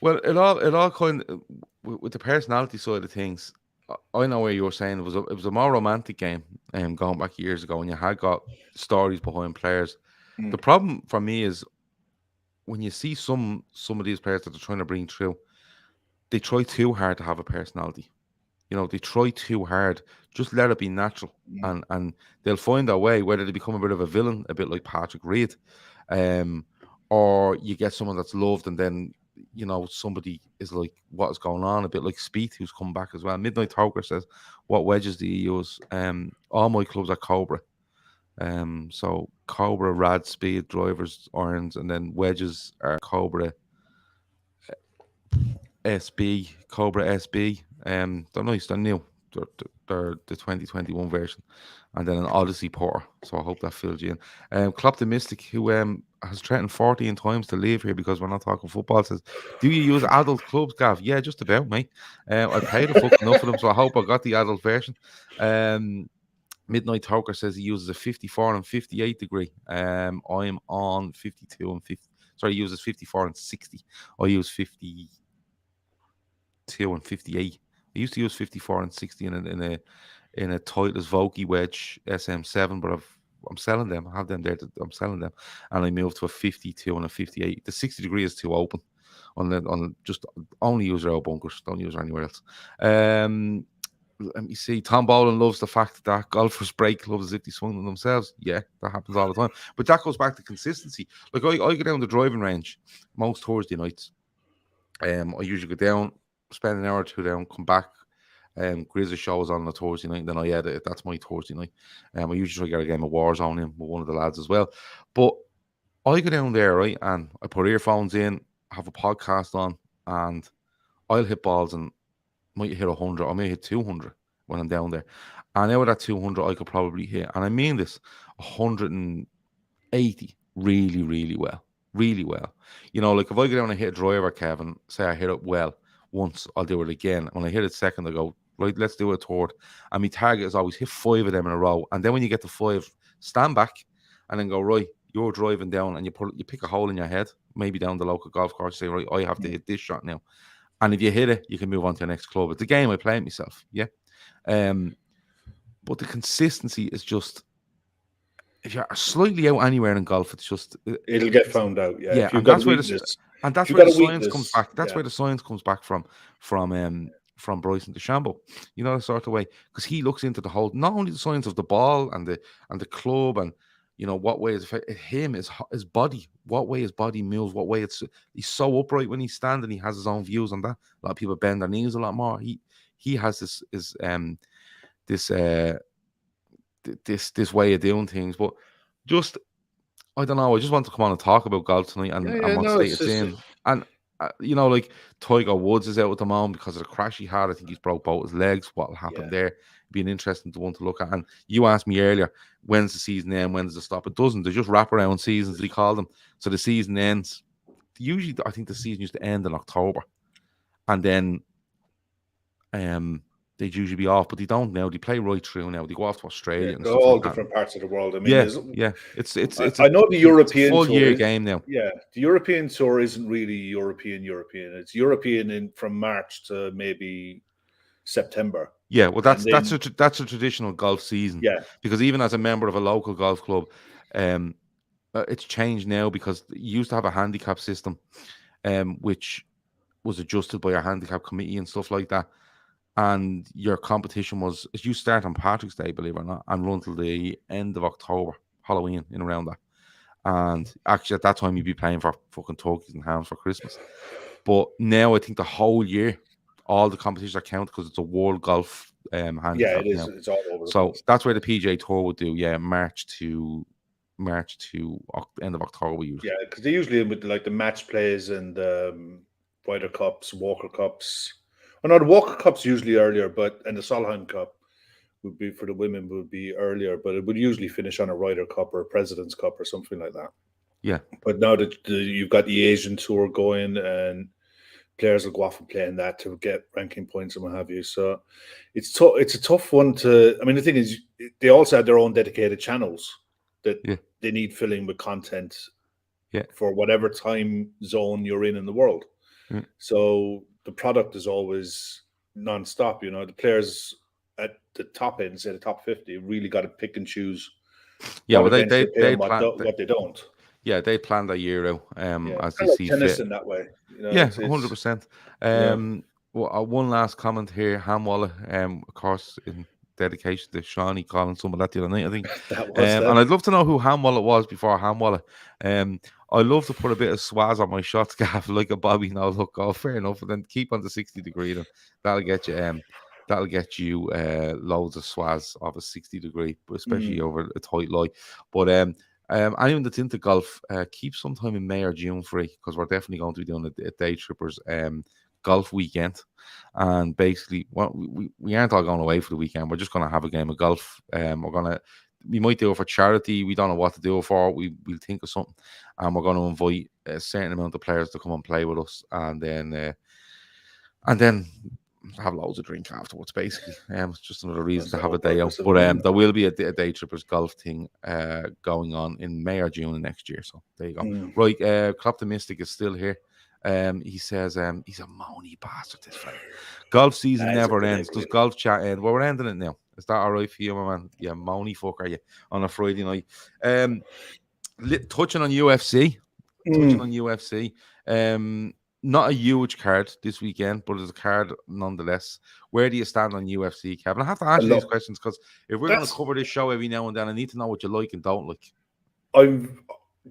Well, it all kind of, with the personality side of things. I know where you were saying it was a more romantic game, going back years ago, and you had got stories behind players. The problem for me is when you see some of these players that they're trying to bring through, they try too hard to have a personality. They try too hard. Just let it be natural, and they'll find their way. Whether they become a bit of a villain, a bit like Patrick Reed, or you get someone that's loved, and then somebody is like, what is going on? A bit like Spieth, who's come back as well. Midnight Toker says, what wedges do you use? All my clubs are Cobra. So Cobra, Rad, Speed, drivers, irons, and then wedges are Cobra SB, Cobra SB. They're nice, they're new. the 2021 version, and then an Odyssey Porter. So I hope that fills you in. Klopp the Mystic, who has threatened 14 times to leave here because we're not talking football, says, "Do you use adult clubs, Gav?" Yeah, just about, mate. I paid a fuck enough for them, so I hope I got the adult version. Midnight Toker says he uses a 54 and 58 degree. I'm on 52 and 50. Sorry, he uses 54 and 60. I use 52 and 58. I used to use 54 and 60 in a Titleist Vokey Wedge SM7, but I'm selling them. I have them there. I'm selling them, and I moved to a 52 and a 58. The 60 degree is too open. Just only use our bunkers. Don't use anywhere else. Let me see. Tom Boland loves the fact that golfers break clubs as if they swung them themselves. Yeah, that happens all the time. But that goes back to consistency. Like I go down the driving range most Thursday nights. I usually go down, spend an hour or two down, come back. Grizzly show is on a Thursday night, and then I edit it. That's my Thursday night. I usually try to get a game of Warzone in with one of the lads as well. But I go down there, right, and I put earphones in, have a podcast on, and I'll hit balls and might hit 100, I may hit 200 when I'm down there. And out of that 200, I could probably hit, and I mean this, 180 really, really well. Really well. You know, like if I go down and hit a driver, Kevin, say I hit it well once, I'll do it again. When I hit it second, I go, right, let's do it third. And my target is always hit 5 of them in a row. And then when you get to 5, stand back and then go, right, you're driving down, and you pick a hole in your head, maybe down the local golf course, say, right, I have to hit this shot now. And if you hit it, you can move on to the next club. It's a game I play it myself, yeah. But the consistency is just, if you're slightly out anywhere in golf, it's just it'll get found out. Yeah, yeah, and that's where the science comes back. That's where the science comes back from Bryson DeChambeau. You know, the sort of way, because he looks into the whole, not only the science of the ball and the club, and you know what way is his body, what way his body moves, what way he's so upright when he's standing. He has his own views on that. A lot of people bend their knees a lot more. He has this way of doing things. But just, I don't know, I just want to come on and talk about golf tonight and what state it's in. And you know, like Tiger Woods is out at the moment because of the crash he had. I think he's broke both his legs. What'll happen there? It'd be an interesting one to look at. And you asked me earlier, when's the season end? When's the stop? It doesn't. They're just wraparound seasons, they call them. So the season ends. Usually, I think the season used to end in October, and then they'd usually be off, but they don't now. They play right through now. They go off to Australia and stuff all like different parts of the world. I mean, It's I know the European full year game now. Yeah, the European tour isn't really European. It's European from March to maybe September. Yeah, well, that's a traditional golf season. Yeah, because even as a member of a local golf club, it's changed now because you used to have a handicap system, which was adjusted by a handicap committee and stuff like that. And your competition was, you start on Patrick's Day, believe it or not, and run till the end of October, Halloween, in around that. And actually, at that time, you'd be playing for fucking turkeys and hams for Christmas. But now, I think the whole year, all the competitions are counted because it's a world golf handicap. Yeah, it is. Now. It's all over. So that's where the PGA Tour would do. Yeah, March to end of October. Usually. Yeah, because they usually with like the match plays and Ryder Cups, Walker Cups. Well, no, the Walker Cup's usually earlier, and the Solheim Cup would be for the women would be earlier, but it would usually finish on a Ryder Cup or a President's Cup or something like that. Yeah. But now that you've got the Asian Tour going, and players will go off and play in that to get ranking points and what have you. So it's a tough one to. I mean, the thing is, they also have their own dedicated channels that they need filling with content. Yeah. For whatever time zone you're in the world. Mm. So the product is always non-stop. You know, the players at the top end, say the top 50, really got to pick and choose. Yeah, well, they what they don't. Yeah, they plan their year out as they see tennis fit. In that way. You know, yeah, 100%. Well, one last comment here, Hamwalla, of course, in dedication to Shawnee calling some of that the other night, I think. And I'd love to know who Hamwalla was before Hamwalla. I'd love to put a bit of swaz on my shots, Gav, like a Bobby. No, look, fair enough. And then keep on the 60 degree. And that'll get you loads of swaz of a 60 degree, especially over a tight lie. But anyone that's into golf, keep sometime in May or June free, because we're definitely going to be doing a Daytrippers golf weekend. And basically, we aren't all going away for the weekend. We're just going to have a game of golf. We might do it for charity. We don't know what to do it for. We'll think of something, and we're going to invite a certain amount of players to come and play with us, and then have loads of drink afterwards. Basically, it's just another reason to have a day out. But there will be a Daytrippers golf thing going on in May or June of next year. So there you go. Right, Klopp the Mystic is still here. He says he's a moany bastard, this fella. Golf season never ends. Does golf chat end? Well, we're ending it now. Is that all right for you, my man? Yeah, moany fucker, you on a Friday night. Touching on UFC. Not a huge card this weekend, but it's a card nonetheless. Where do you stand on UFC, Kevin? I have to ask you these questions because if we're going to cover this show every now and then, I need to know what you like and don't like. Do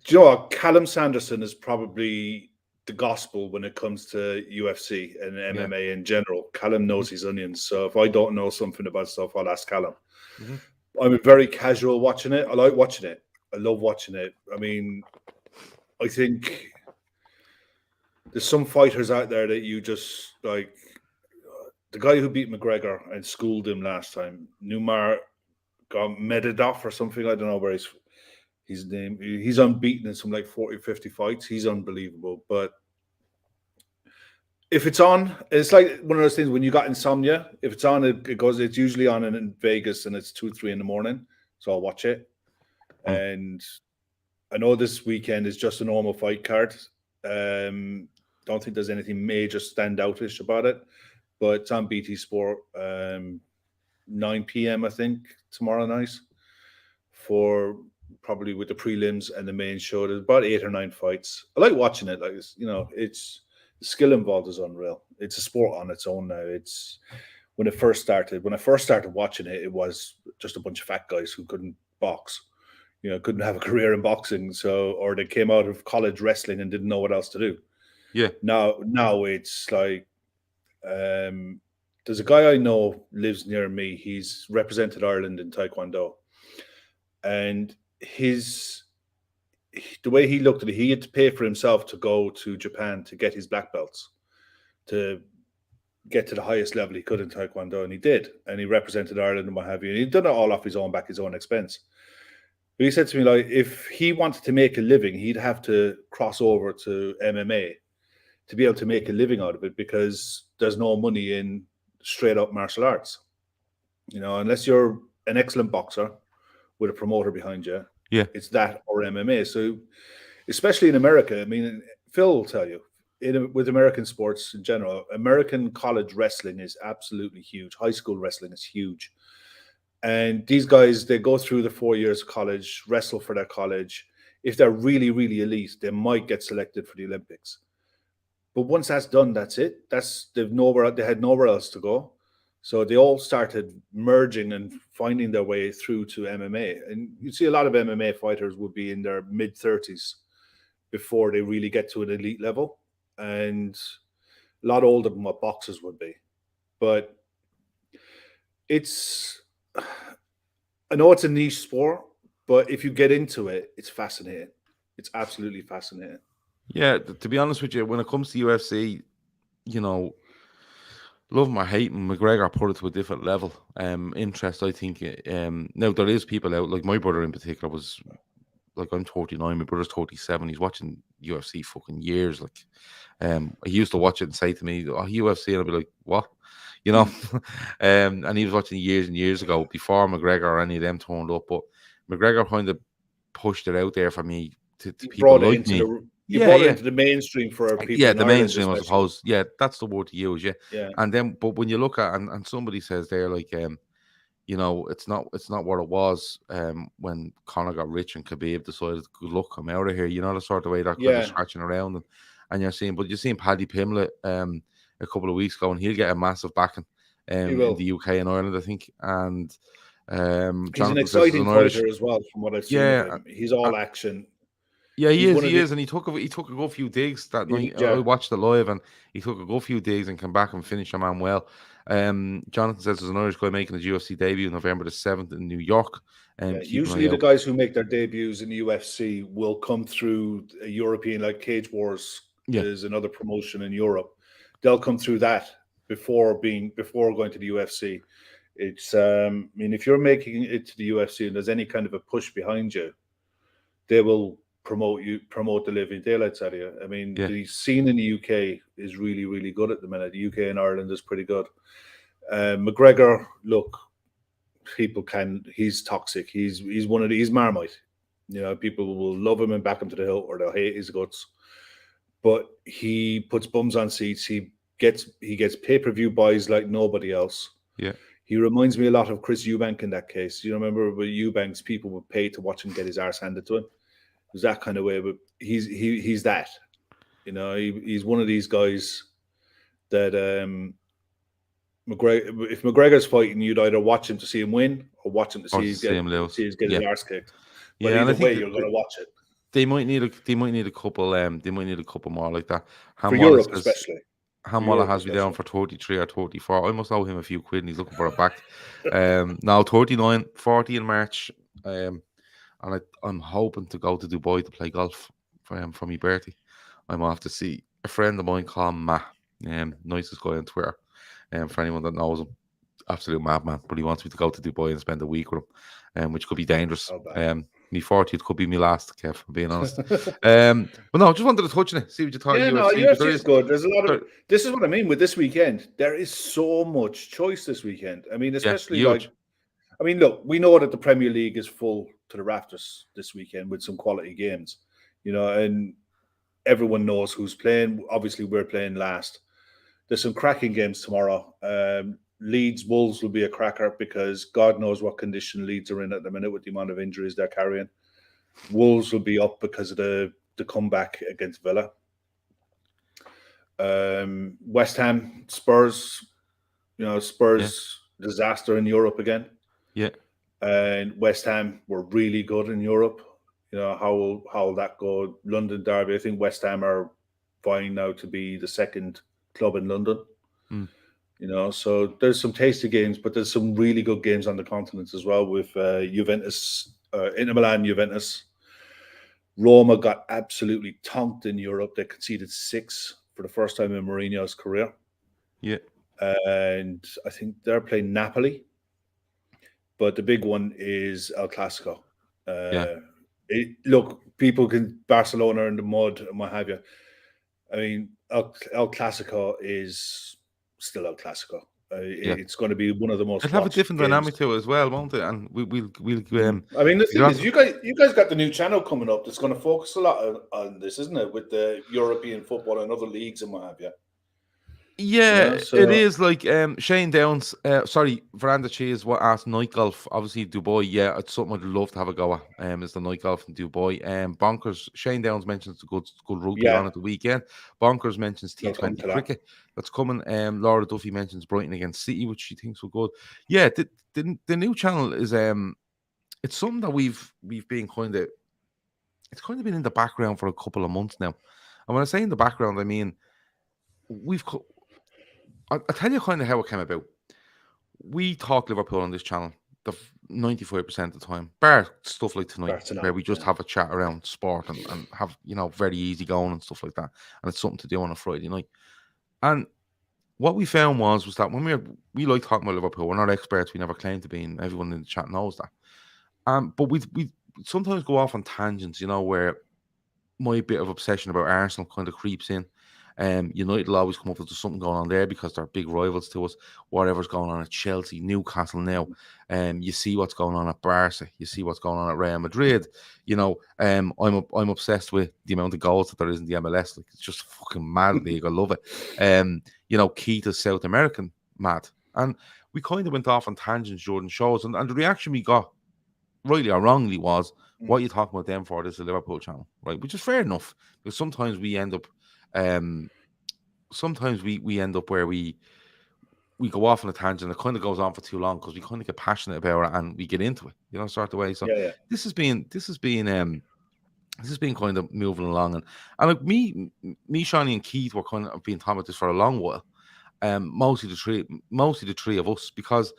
you know what? Callum Sanderson is probably the gospel when it comes to UFC and MMA in general. Callum knows his onions. So if I don't know something about stuff, I'll ask Callum. I'm very casual watching it. I like watching it. I love watching it. I mean, I think there's some fighters out there that you just like. The guy who beat McGregor and schooled him last time, Numar Medvedev or something. I don't know where his name. He's unbeaten in some like 40, 50 fights. He's unbelievable. But if it's on, it's like one of those things when you got insomnia. If it's on, it's usually on in Vegas and it's 2, 3 in the morning. So I'll watch it. And I know this weekend is just a normal fight card. Don't think there's anything major standoutish about it, but it's on BT Sport, 9 p.m. I think tomorrow night, for probably with the prelims and the main show. There's about 8 or 9 fights. I like watching it. Like, it's the skill involved is unreal. It's a sport on its own now. It's when I first started watching it, it was just a bunch of fat guys who couldn't box. Couldn't have a career in boxing, or they came out of college wrestling and didn't know what else to do. Yeah. Now it's like there's a guy I know lives near me. He's represented Ireland in Taekwondo, and the way he looked at it, he had to pay for himself to go to Japan to get his black belts, to get to the highest level he could in Taekwondo, and he did, and he represented Ireland and what have you. And he'd done it all off his own back, his own expense. But he said to me, like, if he wanted to make a living, he'd have to cross over to MMA to be able to make a living out of it, because there's no money in straight up martial arts. Unless you're an excellent boxer with a promoter behind you, it's that or MMA. So, especially in America, I mean, Phil will tell you, with American sports in general, American college wrestling is absolutely huge. High school wrestling is huge. And these guys, they go through the 4 years of college, wrestle for their college. If they're really, really elite, they might get selected for the Olympics. But once that's done, that's it. They had nowhere else to go. So they all started merging and finding their way through to MMA. And you see a lot of MMA fighters would be in their mid-30s before they really get to an elite level. And a lot older than what boxers would be. But I know it's a niche sport, but if you get into it, it's fascinating. It's absolutely fascinating. Yeah, to be honest with you, when it comes to UFC, love him or hate him, McGregor put it to a different level. Interest, I think. Now, there is people out, like my brother in particular was, like, I'm 39, my brother's 37. He's watching UFC fucking years. Like, he used to watch it and say to me, "Oh, UFC," and I'd be like, "What?" And he was watching years and years ago before McGregor or any of them turned up. But McGregor kind of pushed it out there for me to people like me. You brought it into the mainstream for people. Yeah, the mainstream, I suppose. Yeah, that's the word to use. Yeah. And then, but when you look at and somebody says there, like, it's not what it was when Conor got rich and Khabib decided, good luck, I'm out of here. The sort of way they're kind of scratching around and you're seeing Paddy Pimblett a couple of weeks ago, and he'll get a massive backing in the UK and Ireland, I think. And he's an exciting fighter as well, from what I've seen of him. He's all action. Yeah, he is, and he took a good few digs that night. I watched it live, and he took a good few digs and came back and finished a man well. Jonathan says there's an Irish guy making his UFC debut November the 7th in New York. Usually the guys who make their debuts in the UFC will come through a European, like Cage Wars is another promotion in Europe. they'll come through that before going to the UFC. It's I mean, if you're making it to the UFC and there's any kind of a push behind you, they will promote the living daylights out of you. I mean, the scene in the UK is really, really good at the minute. The UK and Ireland is pretty good. McGregor, look, he's toxic. He's Marmite. You know, people will love him and back him to the hilt, or they'll hate his guts. But he puts bums on seats. He gets pay-per-view buys like nobody else. Yeah. He reminds me a lot of Chris Eubank in that case. You remember with Eubanks, people would pay to watch him get his arse handed to him. It was that kind of way, but he's that. You know, he's one of these guys that if McGregor's fighting, you'd either watch him to see him win or watch him to see his get his arse kicked. But either way, you're going to watch it. They might need a couple. They might need a couple more like that. For Europe, especially. Hamwalla has me down for 33 or 34. I must owe him a few quid and he's looking for a back. Now 39, 40 in March. And I'm hoping to go to Dubai to play golf for my birthday. I'm off to see a friend of mine called Matt. Nicest guy on Twitter. For anyone that knows him, absolute madman. But he wants me to go to Dubai and spend a week with him, which could be dangerous. Me 40th could be my last, Kev, I'm being honest. But no, just wanted to touch on it, see what you thought. Yeah, UFC is good. There's a lot of. This is what I mean with this weekend. There is so much choice this weekend. I mean, especially look, we know that the Premier League is full to the rafters this weekend with some quality games, you know, and everyone knows who's playing. Obviously, we're playing last. There's some cracking games tomorrow. Leeds Wolves will be a cracker because God knows what condition Leeds are in at the minute with the amount of injuries they're carrying. Wolves will be up because of the comeback against Villa. West Ham, Spurs, disaster in Europe again. Yeah. And West Ham were really good in Europe. You know, how will that go? London derby. I think West Ham are vying now to be the second club in London. You know, so there's some tasty games, but there's some really good games on the continent as well with Juventus, Inter Milan, Juventus. Roma got absolutely tonked in Europe. They conceded 6 for the first time in Mourinho's career. Yeah. And I think they're playing Napoli. But the big one is El Clasico. Look, people can Barcelona in the mud and what have you. I mean, El Clasico is still El Clasico. It's going to be one of the most. It'll have a different dynamic to it as well, won't it? And we'll. I mean, the thing is, you guys got the new channel coming up that's going to focus a lot on this, isn't it? With the European football and other leagues and what have you. Yeah, it is like Shane Downs. Veranda Cheese. What asked night golf? Obviously Dubai. Yeah, it's something I'd love to have a go at. Is the night golf in Dubai? Bonkers. Shane Downs mentions the good rugby on at the weekend. Bonkers mentions T20 cricket that's coming. Laura Duffy mentions Brighton against City, which she thinks were good. Yeah, the new channel is it's something that we've been it's kind of been in the background for a couple of months now. And when I say in the background, I mean I'll tell you kind of how it came about. We talk Liverpool on this channel 95% of the time, bar stuff like tonight, where we just have a chat around sport and have, very easy going and stuff like that. And it's something to do on a Friday night. And what we found was that when we like talking about Liverpool, we're not experts, we never claim to be, and everyone in the chat knows that. But we sometimes go off on tangents, where my bit of obsession about Arsenal kind of creeps in. United will always come up with something going on there because they're big rivals to us. Whatever's going on at Chelsea, Newcastle now, you see what's going on at Barca, you see what's going on at Real Madrid. I'm obsessed with the amount of goals that there is in the MLS. Like, it's just a fucking mad league. I love it. Keita's South American mad, and we kind of went off on tangents during shows, and the reaction we got, rightly or wrongly, was, "What are you talking about them for? This is a Liverpool channel," right? Which is fair enough, because sometimes we end up. Sometimes we end up where we go off on a tangent. It kind of goes on for too long because we kind of get passionate about it and we get into it, sort of way. So this has been kind of moving along, and like me, Shawnee and Keith were kind of been talking about this for a long while. Mostly the three of us, because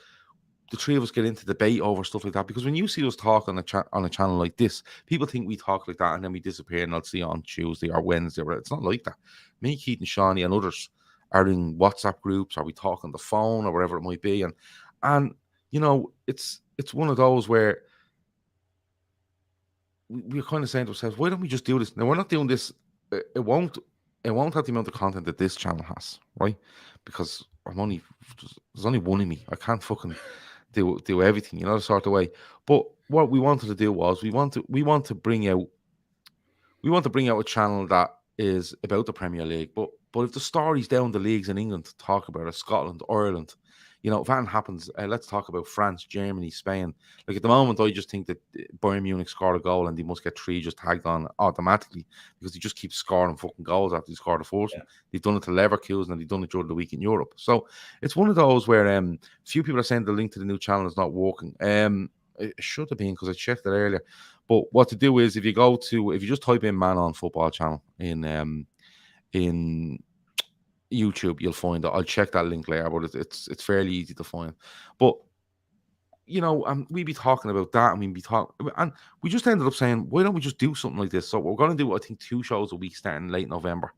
the three of us get into debate over stuff like that. Because when you see us talk on a channel like this, people think we talk like that and then we disappear and I'll see you on Tuesday or Wednesday. It's not like that. Me, Keith and Shawnee and others are in WhatsApp groups, are we talk on the phone or whatever it might be, and you know, it's one of those where we're kind of saying to ourselves, why don't we just do this? Now we're not doing this. It won't have the amount of content that this channel has, right? Because there's only one in me. I can't fucking do everything, you know, the sort of way. But what we wanted to do was we want to bring out a channel that is about the Premier League. But if the story's down the leagues in England to talk about it, Scotland, Ireland, you know, if that happens, let's talk about France, Germany, Spain. Like at the moment, I just think that Bayern Munich scored a goal and they must get 3 just tagged on automatically because they just keep scoring fucking goals after they scored a first. Yeah. They've done it to Leverkusen and they've done it during the week in Europe. So it's one of those where few people are saying the link to the new channel is not working. It should have been because I checked it earlier. But what to do is if you just type in Man On Football Channel in YouTube, you'll find it. I'll check that link later, but it's fairly easy to find. But you know, we'd be talking about that, and we just ended up saying, why don't we just do something like this? So we're going to do, I think, 2 shows a week starting late November,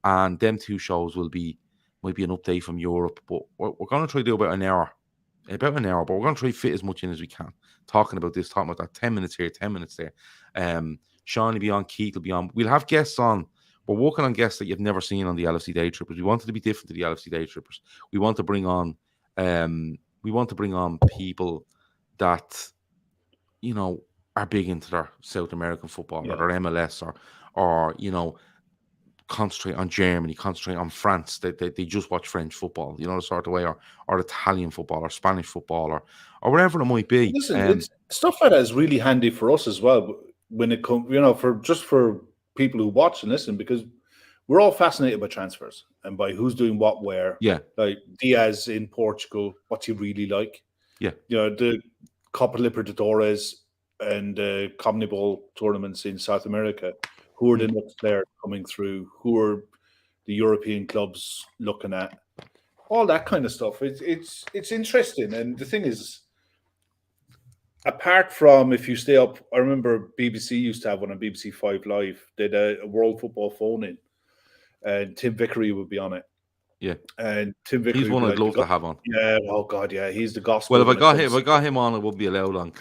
and them 2 shows might be an update from Europe. But we're going to try to do about an hour, but we're going to try to fit as much in as we can. Talking about this, talking about that, 10 minutes here, 10 minutes there. Sean will be on, Keith will be on. We'll have guests on. We're working on guests that you've never seen on the LFC Daytrippers. We wanted to be different to the LFC Daytrippers. We want to bring on people that, you know, are big into their South American football or their MLS or you know, concentrate on Germany, concentrate on France. They just watch French football, you know, the sort of way, or Italian football or Spanish football or whatever it might be. Listen, stuff like that is really handy for us as well when it comes, you know, for people who watch and listen, because we're all fascinated by transfers and by who's doing what where. Yeah. Like Diaz in Portugal, what's he really like? Yeah. You know, the Copa Libertadores and the CONMEBOL tournaments in South America. Who are the next players coming through? Who are the European clubs looking at? All that kind of stuff. It's interesting. And the thing is, apart from if you stay up, I remember BBC used to have one on BBC 5 Live. They had a World Football phone in, and Tim Vickery would be on it. Yeah, and Tim Vickery. He's one I'd love to have on. Yeah, oh god, yeah, he's the gospel. Well, if I got him on, it would be allowed on.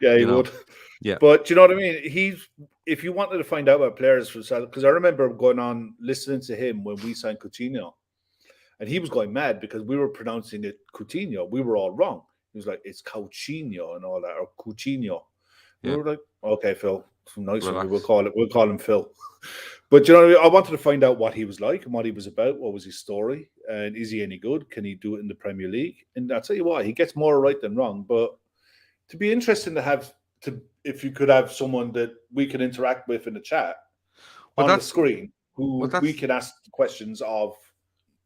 Yeah, he would. Yeah, but you know what I mean. If you wanted to find out about players for because I remember going on listening to him when we signed Coutinho, and he was going mad because we were pronouncing it Coutinho. We were all wrong. He was like, it's Coutinho and all that, or Coutinho. Yeah. We were like, okay, Phil, nice one. We'll call him Phil. But you know, I wanted to find out what he was like and what he was about. What was his story? And is he any good? Can he do it in the Premier League? And I'll tell you what, he gets more right than wrong. But to be interesting to have if you could have someone that we can interact with in the chat on the screen, who we can ask questions of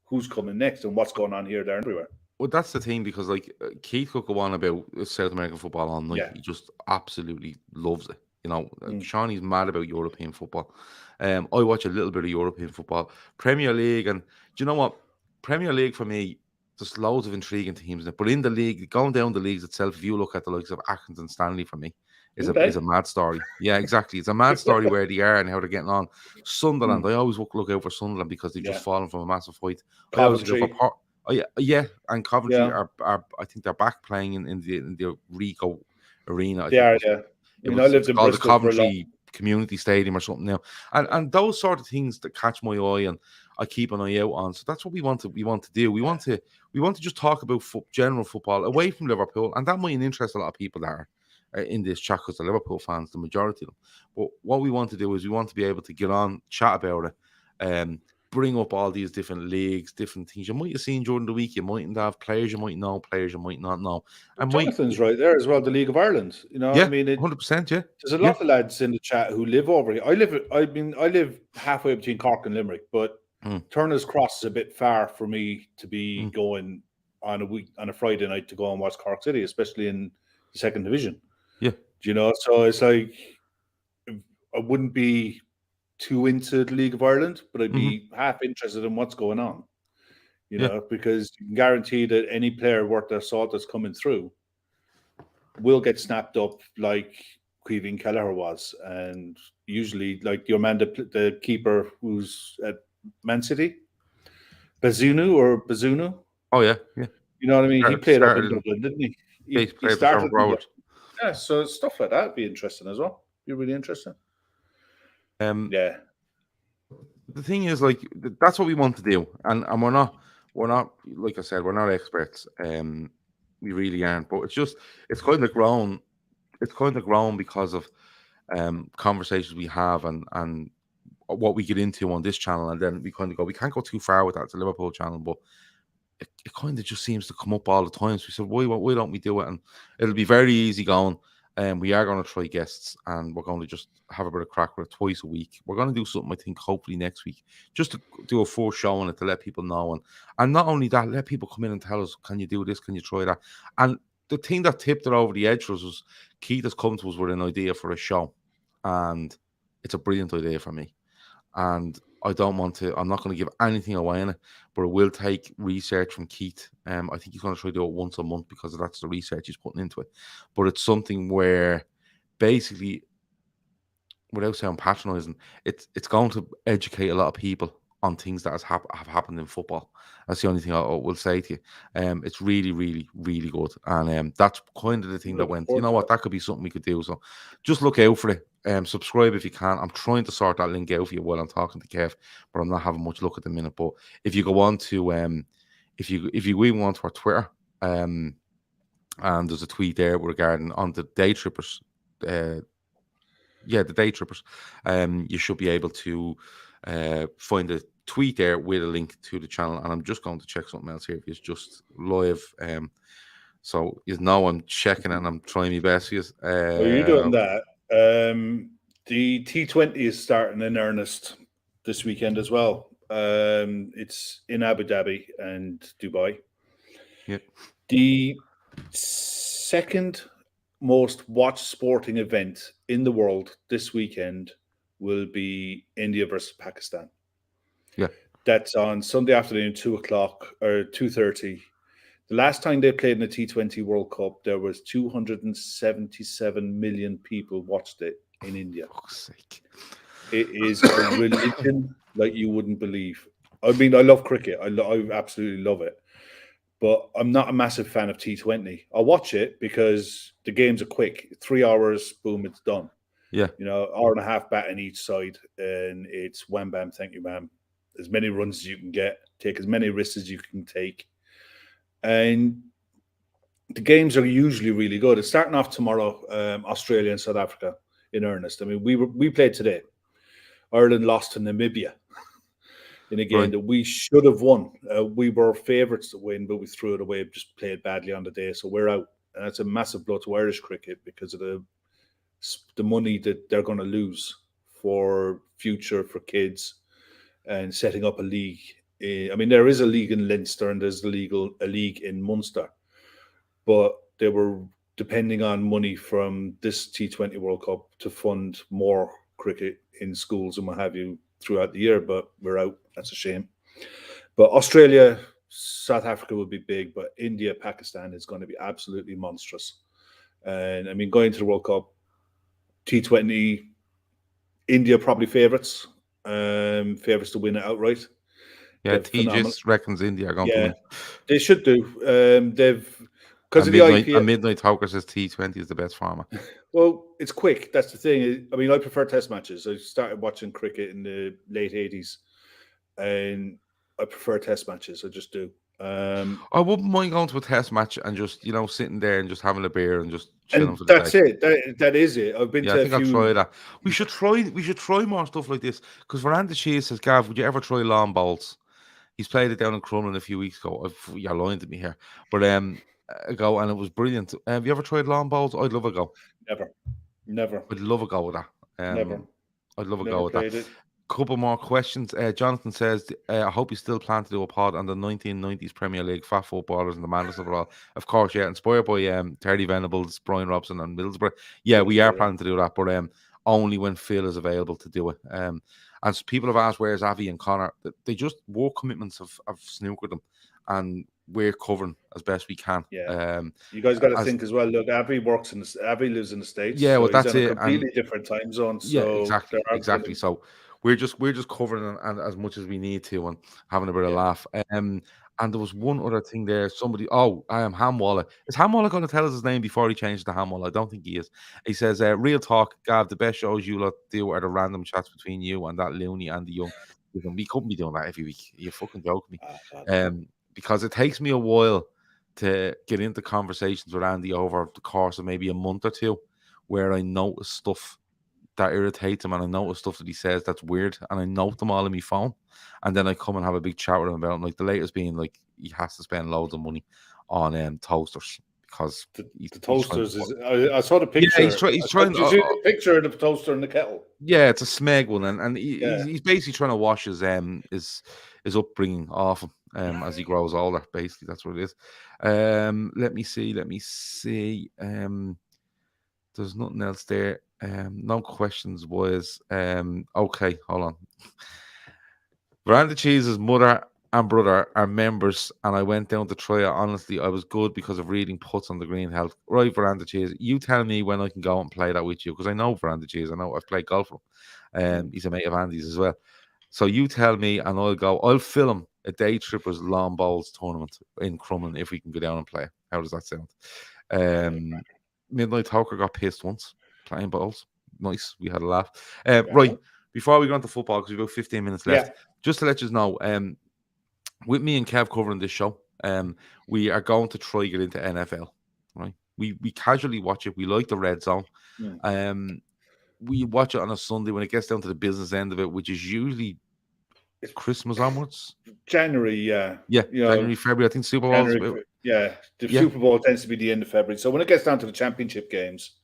who's coming next and what's going on here, there, and everywhere. Well, that's the thing, because like Keith could go on about South American football all night. Yeah. He just absolutely loves it. You know, Shawnee's mad about European football. I watch a little bit of European football, Premier League, and do you know what? Premier League for me, there's loads of intriguing teams in it. But in the league, going down the leagues itself, if you look at the likes of Atkins and Stanley, for me, is a mad story. Yeah, exactly. It's a mad story where they are and how they're getting on. Sunderland, I always look out for Sunderland because they've just fallen from a massive fight. I always go for and Coventry are I think they're back playing in the Rico Arena. I lived in called the Coventry Community Stadium or something now, and those sort of things that catch my eye and I keep an eye out on. So that's what we want to do. We want to just talk about general football away from Liverpool, and that might interest a lot of people that are in this chat because the Liverpool fans, the majority of them. But what we want to do is we want to be able to get on, chat about it, bring up all these different leagues, different things you might have seen during the week. You mightn't have players you might know, players you might not know. And Jonathan's right there as well. The League of Ireland, you know, yeah, I mean, 100%. Yeah, there's a lot of lads in the chat who live over here. I live halfway between Cork and Limerick, but Turner's Cross is a bit far for me to be going on a Friday night to go and watch Cork City, especially in the second division. Yeah, you know, so it's like I wouldn't be too into the League of Ireland, but I'd be half interested in what's going on, you know, because you can guarantee that any player worth their salt that's coming through will get snapped up like Caoimhín Kelleher was. And usually, like your man, the keeper who's at Man City, Bazunu. Oh yeah. You know what I mean? He played up in Dublin, didn't he? He started in yeah, so stuff like that would be interesting as well. Be really interesting. Yeah. The thing is, like, that's what we want to do, and we're not, like I said, we're not experts. We really aren't. But it's kind of grown. It's kind of grown because of conversations we have and what we get into on this channel, and then we kind of go, we can't go too far with that. It's a Liverpool channel, but it kind of just seems to come up all the time. So we said, why don't we do it? And it'll be very easy going. And we are going to try guests, and we're going to just have a bit of crack with it twice a week. We're going to do something, I think, hopefully next week, just to do a full show on it to let people know. And not only that, let people come in and tell us, can you do this? Can you try that? And the thing that tipped it over the edge for us was Keith has come to us with an idea for a show, and it's a brilliant idea for me. And I'm not going to give anything away in it, but it will take research from Keith. I think he's going to try to do it once a month because that's the research he's putting into it. But it's something where basically, without sounding patronizing, it's going to educate a lot of people on things that have happened in football. That's the only thing I will say to you. It's really, really, really good. And that's kind of the thing that went, you know what, that could be something we could do. So just look out for it. Subscribe if you can. I'm trying to sort that link out for you while I'm talking to Kev, but I'm not having much luck at the minute. But if you go on to if you even want to our Twitter, and there's a tweet there regarding on the Daytrippers, the Daytrippers, you should be able to find a tweet there with a link to the channel. And I'm just going to check something else here if it's just live. So you know I'm checking it and I'm trying my best. Well, you're doing that. The T20 is starting in earnest this weekend as well. It's in Abu Dhabi and Dubai. Yep. The second most watched sporting event in the world this weekend will be India versus Pakistan. Yeah. That's on Sunday afternoon, 2:00 or 2:30. The last time they played in the T20 World Cup, there was 277 million people watched it in India. For fuck's sake. It is a religion like you wouldn't believe. I mean, I love cricket. I absolutely love it. But I'm not a massive fan of T20. I watch it because the games are quick. 3 hours, boom, it's done. Yeah. You know, hour and a half batting each side, and it's wham, bam, thank you, ma'am. As many runs as you can get, take as many risks as you can take. And the games are usually really good. It's starting off tomorrow, Australia and South Africa in earnest. I mean, we played today. Ireland lost to Namibia in a game that we should have won. We were favourites to win, but we threw it away, just played badly on the day. So we're out. And that's a massive blow to Irish cricket because of the money that they're going to lose for future, for kids, and setting up a league. I mean, there is a league in Leinster and there's a league in Munster, but they were depending on money from this T20 World Cup to fund more cricket in schools and what have you throughout the year, but we're out. That's a shame. But Australia, South Africa will be big, but India, Pakistan is going to be absolutely monstrous. And I mean, going to the World Cup, T20, India probably favourites to win it outright. Yeah, T just reckons India are going to win. They should do. Because of the IPL. Midnight Talker says T20 is the best format. Well, it's quick. That's the thing. I mean, I prefer Test matches. I started watching cricket in the late 80s, and I prefer Test matches. I just do. I wouldn't mind going to a Test match and just, you know, sitting there and just having a beer and just chilling for the day. That's it. That is it. I've been to I think I'll try that. We should try more stuff like this. Because Veranda Cheese says, Gav, would you ever try lawn bowls? He's played it down in Crumlin a few weeks ago. You're lying to me here. But ago, and it was brilliant. Have you ever tried lawn bowls? I'd love a go. Never. I'd love a go with that. Never. I'd love a go with that. Couple more questions. Jonathan says, I hope you still plan to do a pod on the 1990s Premier League, fat footballers and the madness of it all. Of course, yeah, inspired by Terry Venables, Brian Robson and Middlesbrough. Yeah, we are planning to do that, but only when Phil is available to do it. And people have asked, where's Avi and Connor? They just work commitments have snookered them, and we're covering as best we can. Yeah. You guys got to think as well. Look, Avi lives in the States. Yeah, well, so that's he's on it. A completely different time zone. So yeah, exactly. So we're just covering as much as we need to and having a bit of laugh. And there was one other thing there. Somebody, I am Hamwalla. Is Hamwalla going to tell us his name before he changes to Hamwalla? I don't think he is. He says, real talk, Gav, the best shows you lot do are the random chats between you and that loony and the young. We couldn't be doing that every week. You fucking joke me. Because it takes me a while to get into conversations with Andy over the course of maybe a month or two, where I notice stuff that irritates him, and I notice stuff that he says that's weird, and I note them all in my phone, and then I come and have a big chat with him about them. Like the latest being like he has to spend loads of money on toasters because the toasters is. I saw the picture. Yeah, he's trying. Did you see the picture of the toaster in the kettle? Yeah, it's a smeg one, and he's basically trying to wash his upbringing off him as he grows older. Basically, that's what it is. Let me see. There's nothing else there. No questions, boys. Okay, hold on. Veranda Cheese's mother and brother are members, and I went down to try it. Honestly, I was good because of reading putts on the green health. Right, Veranda Cheese, you tell me when I can go and play that with you, because I know Veranda Cheese. I know I've played golf with him. He's a mate of Andy's as well. So you tell me, and I'll go. I'll film a Daytrippers lawn bowls tournament in Crumlin if we can go down and play. How does that sound? Midnight Talker got pissed once playing balls. Nice, we had a laugh. Right, before we go on to football, because we've got 15 minutes left, just to let you know, with me and Kev covering this show, we are going to try get into NFL. Right, we casually watch it. We like the red zone. We watch it on a Sunday when it gets down to the business end of it, which is usually Christmas onwards. January, January, February. I think Super Bowl. The Super Bowl tends to be the end of February. So when it gets down to the championship games,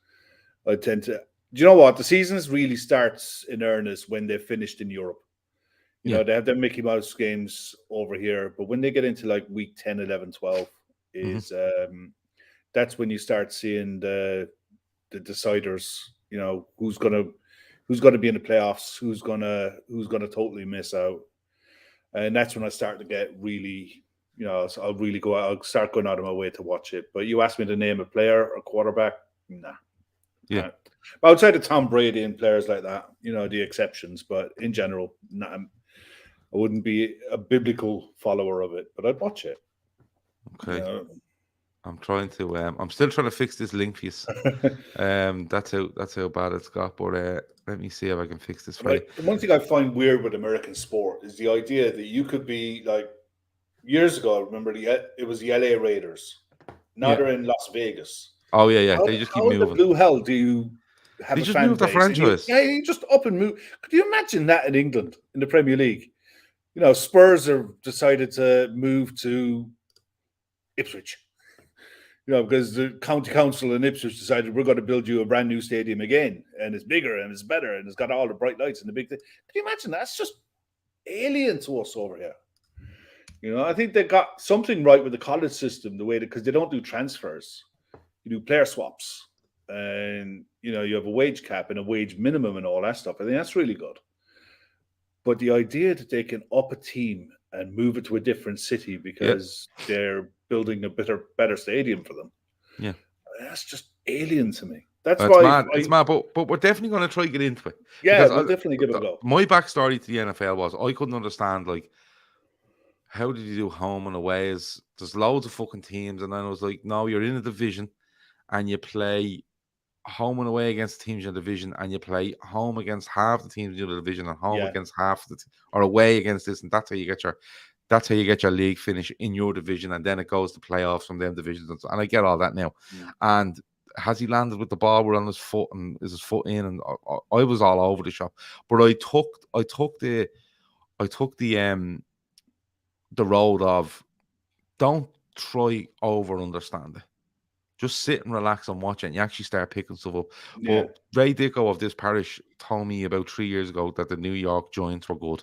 I tend to. Do you know what? The season really starts in earnest when they've finished in Europe. You know, they have their Mickey Mouse games over here, but when they get into like week 10, 11, 12, is that's when you start seeing the deciders. You know, who's gonna be in the playoffs, who's gonna totally miss out, and that's when I start to get really, so I'll start going out of my way to watch it. But you asked me to name a player or quarterback, nah. Yeah. But outside of Tom Brady and players like that, the exceptions, but in general, nah, I wouldn't be a biblical follower of it, but I'd watch it. Okay. I'm trying to. I'm still trying to fix this link piece. That's how bad it's got. But let me see if I can fix this for you. The one thing I find weird with American sport is the idea that you could be like years ago. I remember it was the LA Raiders. Now they're in Las Vegas. Oh yeah. They just keep moving. How the blue hell do you have? They just move the franchise. You just up and move. Could you imagine that in England in the Premier League? Spurs have decided to move to Ipswich. Because the county council in Ipswich decided we're going to build you a brand new stadium again, and it's bigger and it's better and it's got all the bright lights and the big thing. Can you imagine that? That's just alien to us over here. I think they got something right with the college system, because they don't do transfers, you do player swaps, and you have a wage cap and a wage minimum and all that stuff. I think that's really good. But the idea that they can up a team and move it to a different city because they're building a better stadium for them. Yeah. That's just alien to me. That's why mad. It's mad, but we're definitely going to try to get into it. Yeah, we'll definitely give it a go. My backstory to the NFL was I couldn't understand, like, how did you do home and away? There's loads of fucking teams, and then I was like, no, you're in a division and you play home and away against teams in the division, and you play home against half the teams in the division and home against half the or away against this, and that's how you get your league finish in your division, and then it goes to playoffs from them divisions, and I get all that now. And has he landed with the ball? We're on his foot, and is his foot in? And I was all over the shop, but I took the road of don't try over understand it. Just sit and relax and watch it, and you actually start picking stuff up. Yeah. But Ray Dicko of this parish told me about 3 years ago that the New York Giants were good,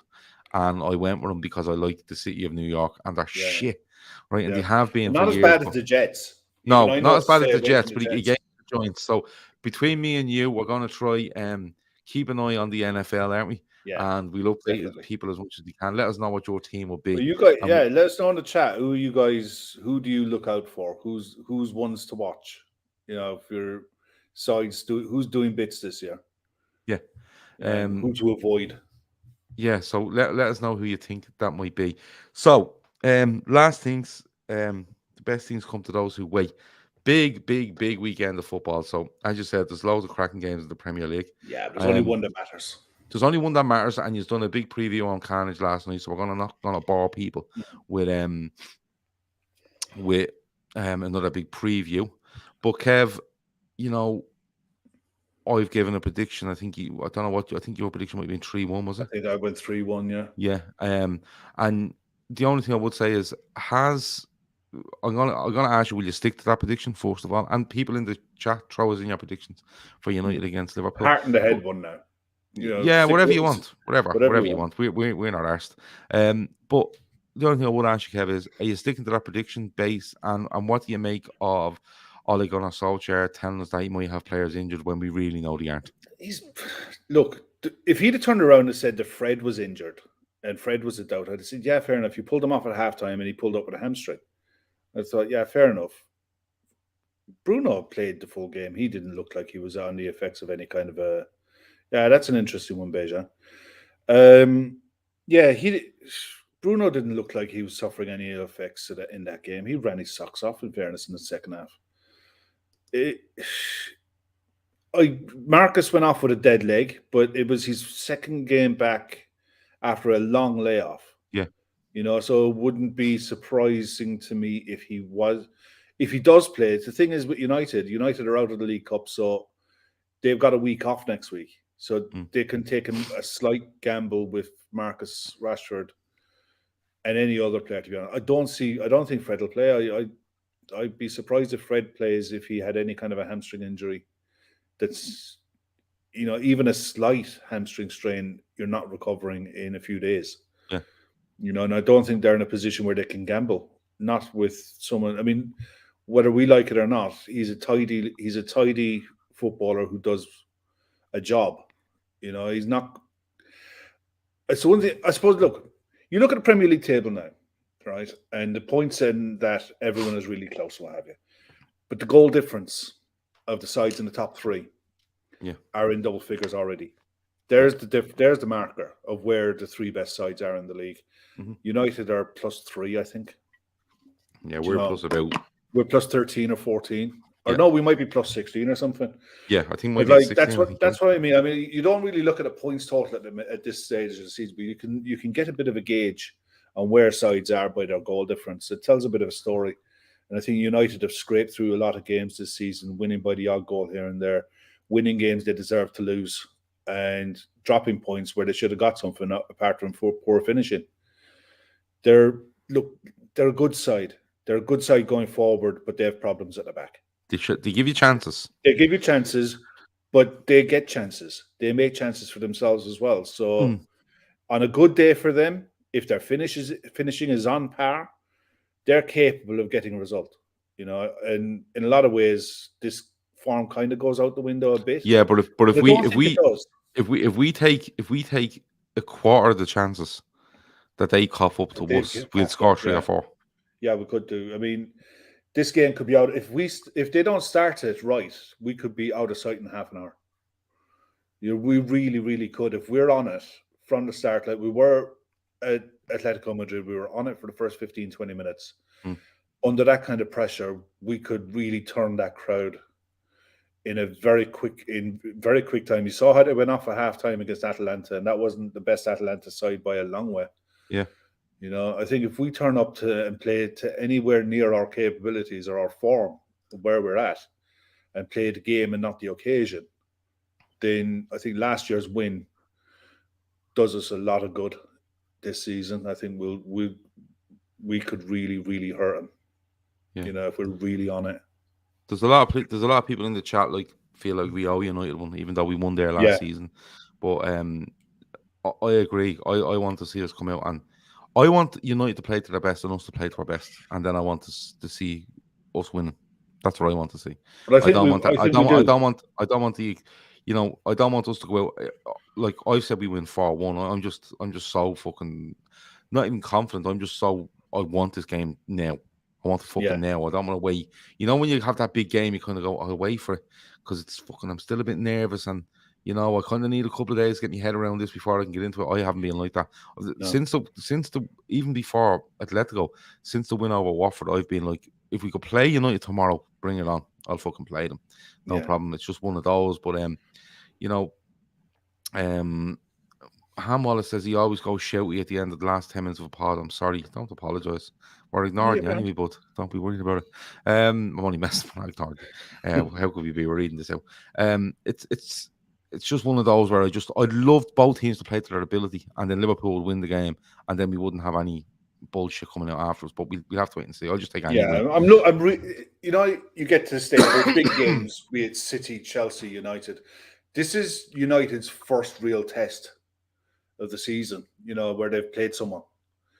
and I went with them because I liked the city of New York, and they're shit, right? And they have been not for as years, bad as the Jets. No, not as bad as the Jets, but he gave the Giants. So between me and you, we're going to try keep an eye on the NFL, aren't we? Yeah, and we'll update people as much as we can. Let us know what your team will be. Well, you guys, let us know in the chat. Who do you look out for? Who's ones to watch? If your sides who's doing bits this year? Yeah, who to avoid? Yeah, so let us know who you think that might be. So, last things, the best things come to those who wait. Big weekend of football. So, as you said, there's loads of cracking games in the Premier League. Yeah, there's only one that matters. There's only one that matters, and you've done a big preview on Carnage last night, so we're not gonna bore people with another big preview. But Kev, you know, I've given a prediction. I think I don't know what I think your prediction might have been 3-1, was it? I think I went 3-1, yeah. Yeah. And the only thing I would say is I'm gonna ask you, will you stick to that prediction first of all? And people in the chat, throw us in your predictions for United against Liverpool. Heart in the head one now. Yeah, whatever you want. Whatever you want. We're not arsed. But the only thing I would ask you, Kev, is are you sticking to that prediction base, and what do you make of Ole Gunnar Solskjaer telling us that he might have players injured when we really know they aren't? Look, if he'd have turned around and said that Fred was injured and Fred was a doubt, I'd have said, yeah, fair enough. You pulled him off at halftime and he pulled up with a hamstring. I thought, yeah, fair enough. Bruno played the full game. He didn't look like he was on the effects of any kind of a... Yeah, that's an interesting one, Beja. Bruno didn't look like he was suffering any effects in that game. He ran his socks off, in fairness, in the second half. Marcus went off with a dead leg, but it was his second game back after a long layoff. Yeah. So it wouldn't be surprising to me if he does play. The thing is with United are out of the League Cup, so they've got a week off next week. So they can take a slight gamble with Marcus Rashford and any other player, to be honest. I don't think Fred will play. I'd be surprised if Fred plays if he had any kind of a hamstring injury. That's, even a slight hamstring strain, you're not recovering in a few days. Yeah. And I don't think they're in a position where they can gamble. Not with someone. I mean, whether we like it or not, he's a tidy footballer who does a job. He's not. It's one thing, I suppose. Look, you look at the Premier League table now, right? And the points in that everyone is really close, what have you. But the goal difference of the sides in the top three are in double figures already. There's the marker of where the three best sides are in the league. Mm-hmm. United are +3, I think. Yeah, we're plus 13 or 14. Or no, we might be plus 16 or something. Yeah, I think maybe 16. That's what I mean. I mean, you don't really look at a points total at this stage of the season, but you can get a bit of a gauge on where sides are by their goal difference. It tells a bit of a story. And I think United have scraped through a lot of games this season, winning by the odd goal here and there, winning games they deserve to lose, and dropping points where they should have got something apart from poor finishing. They're a good side. They're a good side going forward, but they have problems at the back. They give you chances. They give you chances, but they get chances. They make chances for themselves as well. So on a good day for them, if their finishing is on par, they're capable of getting a result. And in a lot of ways, this form kind of goes out the window a bit. Yeah, but if we take a quarter of the chances that they cough up to us, we'll score 3 or 4. Yeah, we could do. I mean, this game could be out if they don't start it right. We could be out of sight in half an hour. We really, really could if we're on it from the start. Like we were at Atletico Madrid, we were on it for the first 15-20 minutes. Under that kind of pressure, we could really turn that crowd in a very quick time. You saw how they went off at halftime against Atalanta, and that wasn't the best Atalanta side by a long way. Yeah. I think if we turn up and play to anywhere near our capabilities or our form, where we're at, and play the game and not the occasion, then I think last year's win does us a lot of good this season. I think we could really, really hurt them. Yeah. If we're really on it. There's a lot of people in the chat feel like we owe United one, even though we won there last season. But I agree. I want to see us come out, and I want United to play to their best and us to play to our best, and then I want to see us winning. That's what I want to see. I don't want us to go out like I said. We win 4-1. I'm just so fucking not even confident. I'm just so I want this game now. I want to fucking now. I don't want to wait. When you have that big game, you kind of go, I'll wait for it because it's fucking. I'm still a bit nervous, and You know, I kind of need a couple of days to get my head around this before I can get into it. I haven't been like that No. since the even before Atletico, since the win over Watford. I've been like, if we could play United tomorrow, bring it on. I'll fucking play them, no problem. It's just one of those. But you know, Ham Wallace says he always goes shouty at the end of the last 10 minutes of a pod. I'm sorry, don't apologise. We're ignoring you anyway, but don't be worried about it. I'm only messing. I ignored you. How could we be? We're reading this out. It's just one of those where I'd love both teams to play to their ability, and then Liverpool would win the game, and then we wouldn't have any bullshit coming out afterwards. But we'll have to wait and see. I'll just take any win. You get to the stage of big games, be it City, Chelsea, United. This is United's first real test of the season, where they've played someone.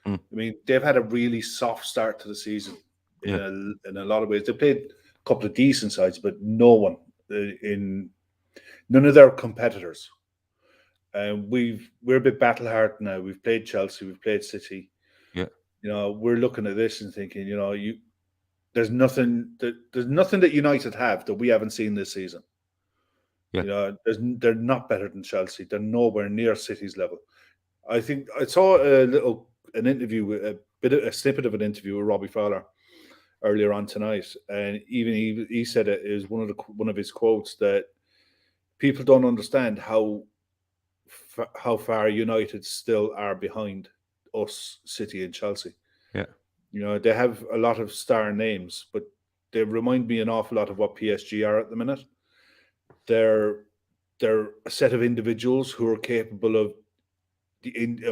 I mean, they've had a really soft start to the season in a lot of ways. They played a couple of decent sides, but none of their competitors. We're a bit battle hardened now. We've played Chelsea, we've played City. Yeah, we're looking at this and thinking, there's nothing that United have that we haven't seen this season. Yeah. They're not better than Chelsea. They're nowhere near City's level. I think I saw an interview with a snippet of an interview with Robbie Fowler earlier on tonight, and even he said it is one of his quotes that people don't understand how far United still are behind us, City and Chelsea. Yeah, they have a lot of star names, but they remind me an awful lot of what PSG are at the minute. They're a set of individuals who are capable of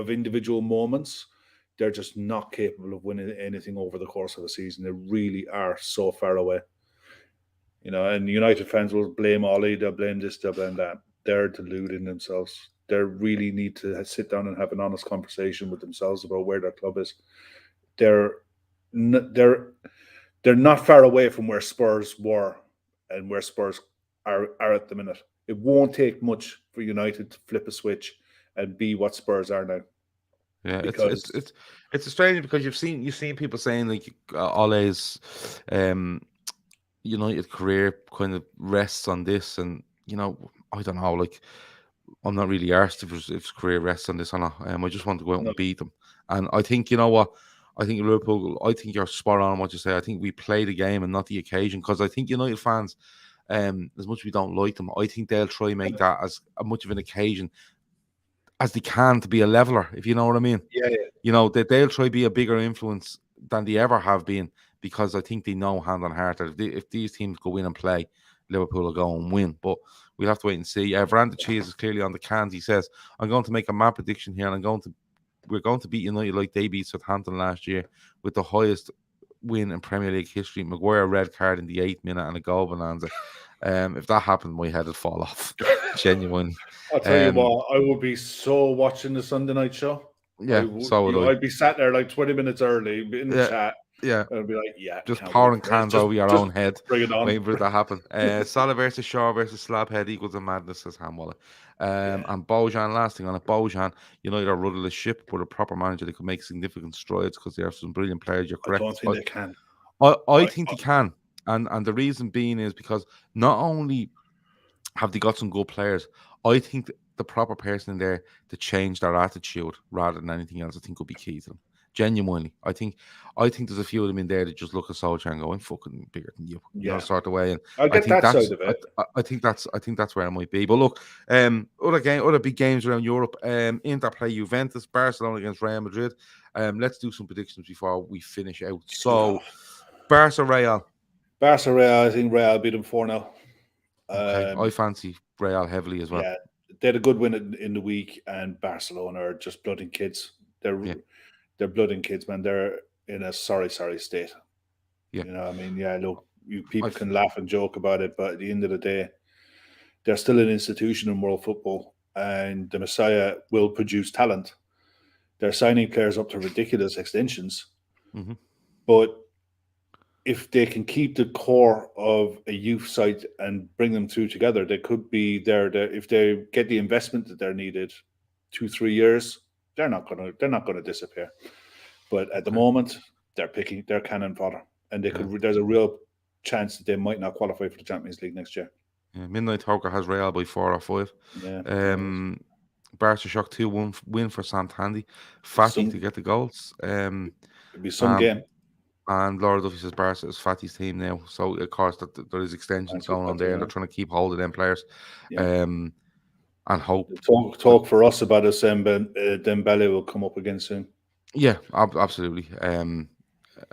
individual moments. They're just not capable of winning anything over the course of a season. They really are so far away. And United fans will blame Ollie, they'll blame this, they'll blame that. They're deluding themselves. They really need to sit down and have an honest conversation with themselves about where their club is. They're not far away from where Spurs were and where Spurs are at the minute. It won't take much for United to flip a switch and be what Spurs are now. Yeah, it's a strange, because you've seen people saying like Ole's United career kind of rests on this, and I don't know, like I'm not really arsed if his career rests on this or not. I just want to go out and beat them. And I think, I think Liverpool, I think you're spot on what you say. I think we play the game and not the occasion, because I think United fans, as much as we don't like them, I think they'll try and make that as much of an occasion as they can to be a leveler, if you know what I mean. Yeah. That they'll try to be a bigger influence than they ever have been, because I think they know hand on heart that if these teams go in and play, Liverpool will go and win. But we'll have to wait and see. Veranda Cheese is clearly on the cans. He says, I'm going to make a mad prediction here, and we're going to beat United like they beat Southampton last year, with the highest win in Premier League history. Maguire red card in the 8th minute and a goal bonanza. If that happened, my head would fall off. Genuinely. I'll tell you what, I would be so watching the Sunday night show. Yeah, so would I. I'd be sat there like 20 minutes early in the chat. Yeah. And I'd be like, yeah. Just pouring cans over your own head. Bring it on. Waiting for it to happen. Salah versus Shaw versus Slabhead equals a madness, says Hamwalla. And Bojan, last thing on it, Bojan, United are rudderless ship, but a proper manager, they could make significant strides because they have some brilliant players. You're correct. I don't think they can. I think they can. And the reason being is because not only have they got some good players, I think the proper person in there to change their attitude rather than anything else, I think, would be key to them. Genuinely, I think there's a few of them in there that just look at Solskjaer and go, "I'm fucking bigger than you," you know, sort of way. And I get that side of it. I think that's where it might be. But look, other big games around Europe. Inter play Juventus, Barcelona against Real Madrid. Let's do some predictions before we finish out. So, Barca Real. I think Real beat them 4-0. Okay, I fancy Real heavily as well. Yeah, they had a good win in the week, and Barcelona are just blooding kids. They're blooding kids, man. They're in a sorry state. Yeah. I mean, look, people can laugh and joke about it, but at the end of the day, they're still an institution in world football, and the Messiah will produce talent. They're signing players up to ridiculous extensions. Mm-hmm. But if they can keep the core of a youth side and bring them through together, they could be there. If they get the investment that they're needed, 2-3 years, they're not gonna disappear. But at the moment, they're cannon fodder, and they could. There's a real chance that they might not qualify for the Champions League next year. Yeah, Midnight Toker has Real by 4 or 5. Yeah. Barca shock 2-1 win for Sam Tandy. Fatty to get the goals. It'd be some game. And Laura Duffy says Barca is Fatty's team now. So of course there is extensions going on there, and they're trying to keep hold of them players. And hope talk for us about us. Dembele will come up again soon. Yeah, absolutely.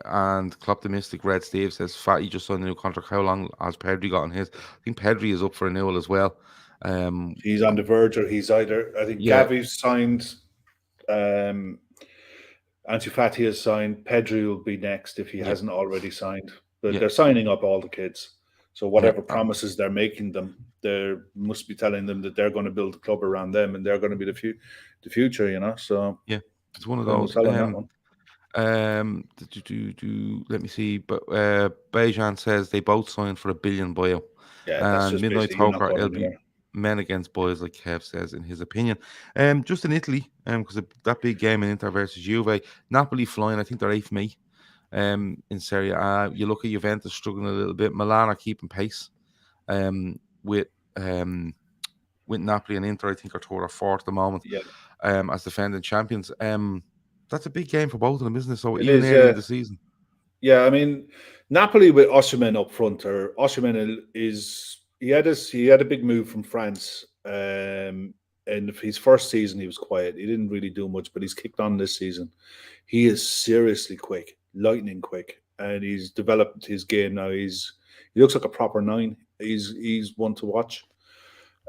And Klopp the Mystic Red Steve says Fatty just signed a new contract. How long has Pedri got on his? I think Pedri is up for renewal as well. He's on the verge, or he's either. I think Gavi's signed. Ansu Fati has signed. Pedri will be next if he hasn't already signed. But they're signing up all the kids. So whatever promises they're making them, they must be telling them that they're going to build a club around them and they're going to be the future, you know. So yeah, it's one of those. Let me see. But Bejan says they both signed for $1 billion buyout. Yeah, that's just Midnight Toker, it'll be men against boys, like Kev says in his opinion. Just in Italy, because that big game in Inter versus Juve, Napoli flying. I think they're 8th May. In Serie A, you look at Juventus struggling a little bit. Milan are keeping pace. With Napoli and Inter, I think are 3rd or 4th at the moment. Yeah. As defending champions. That's a big game for both of them, isn't it? So even early in the season. Yeah, I mean, Napoli with Osimhen up front, or Osimhen he had a big move from France. And his first season he was quiet. He didn't really do much, but he's kicked on this season. He is seriously quick, lightning quick, and he's developed his game now. He looks like a proper 9. He's one to watch.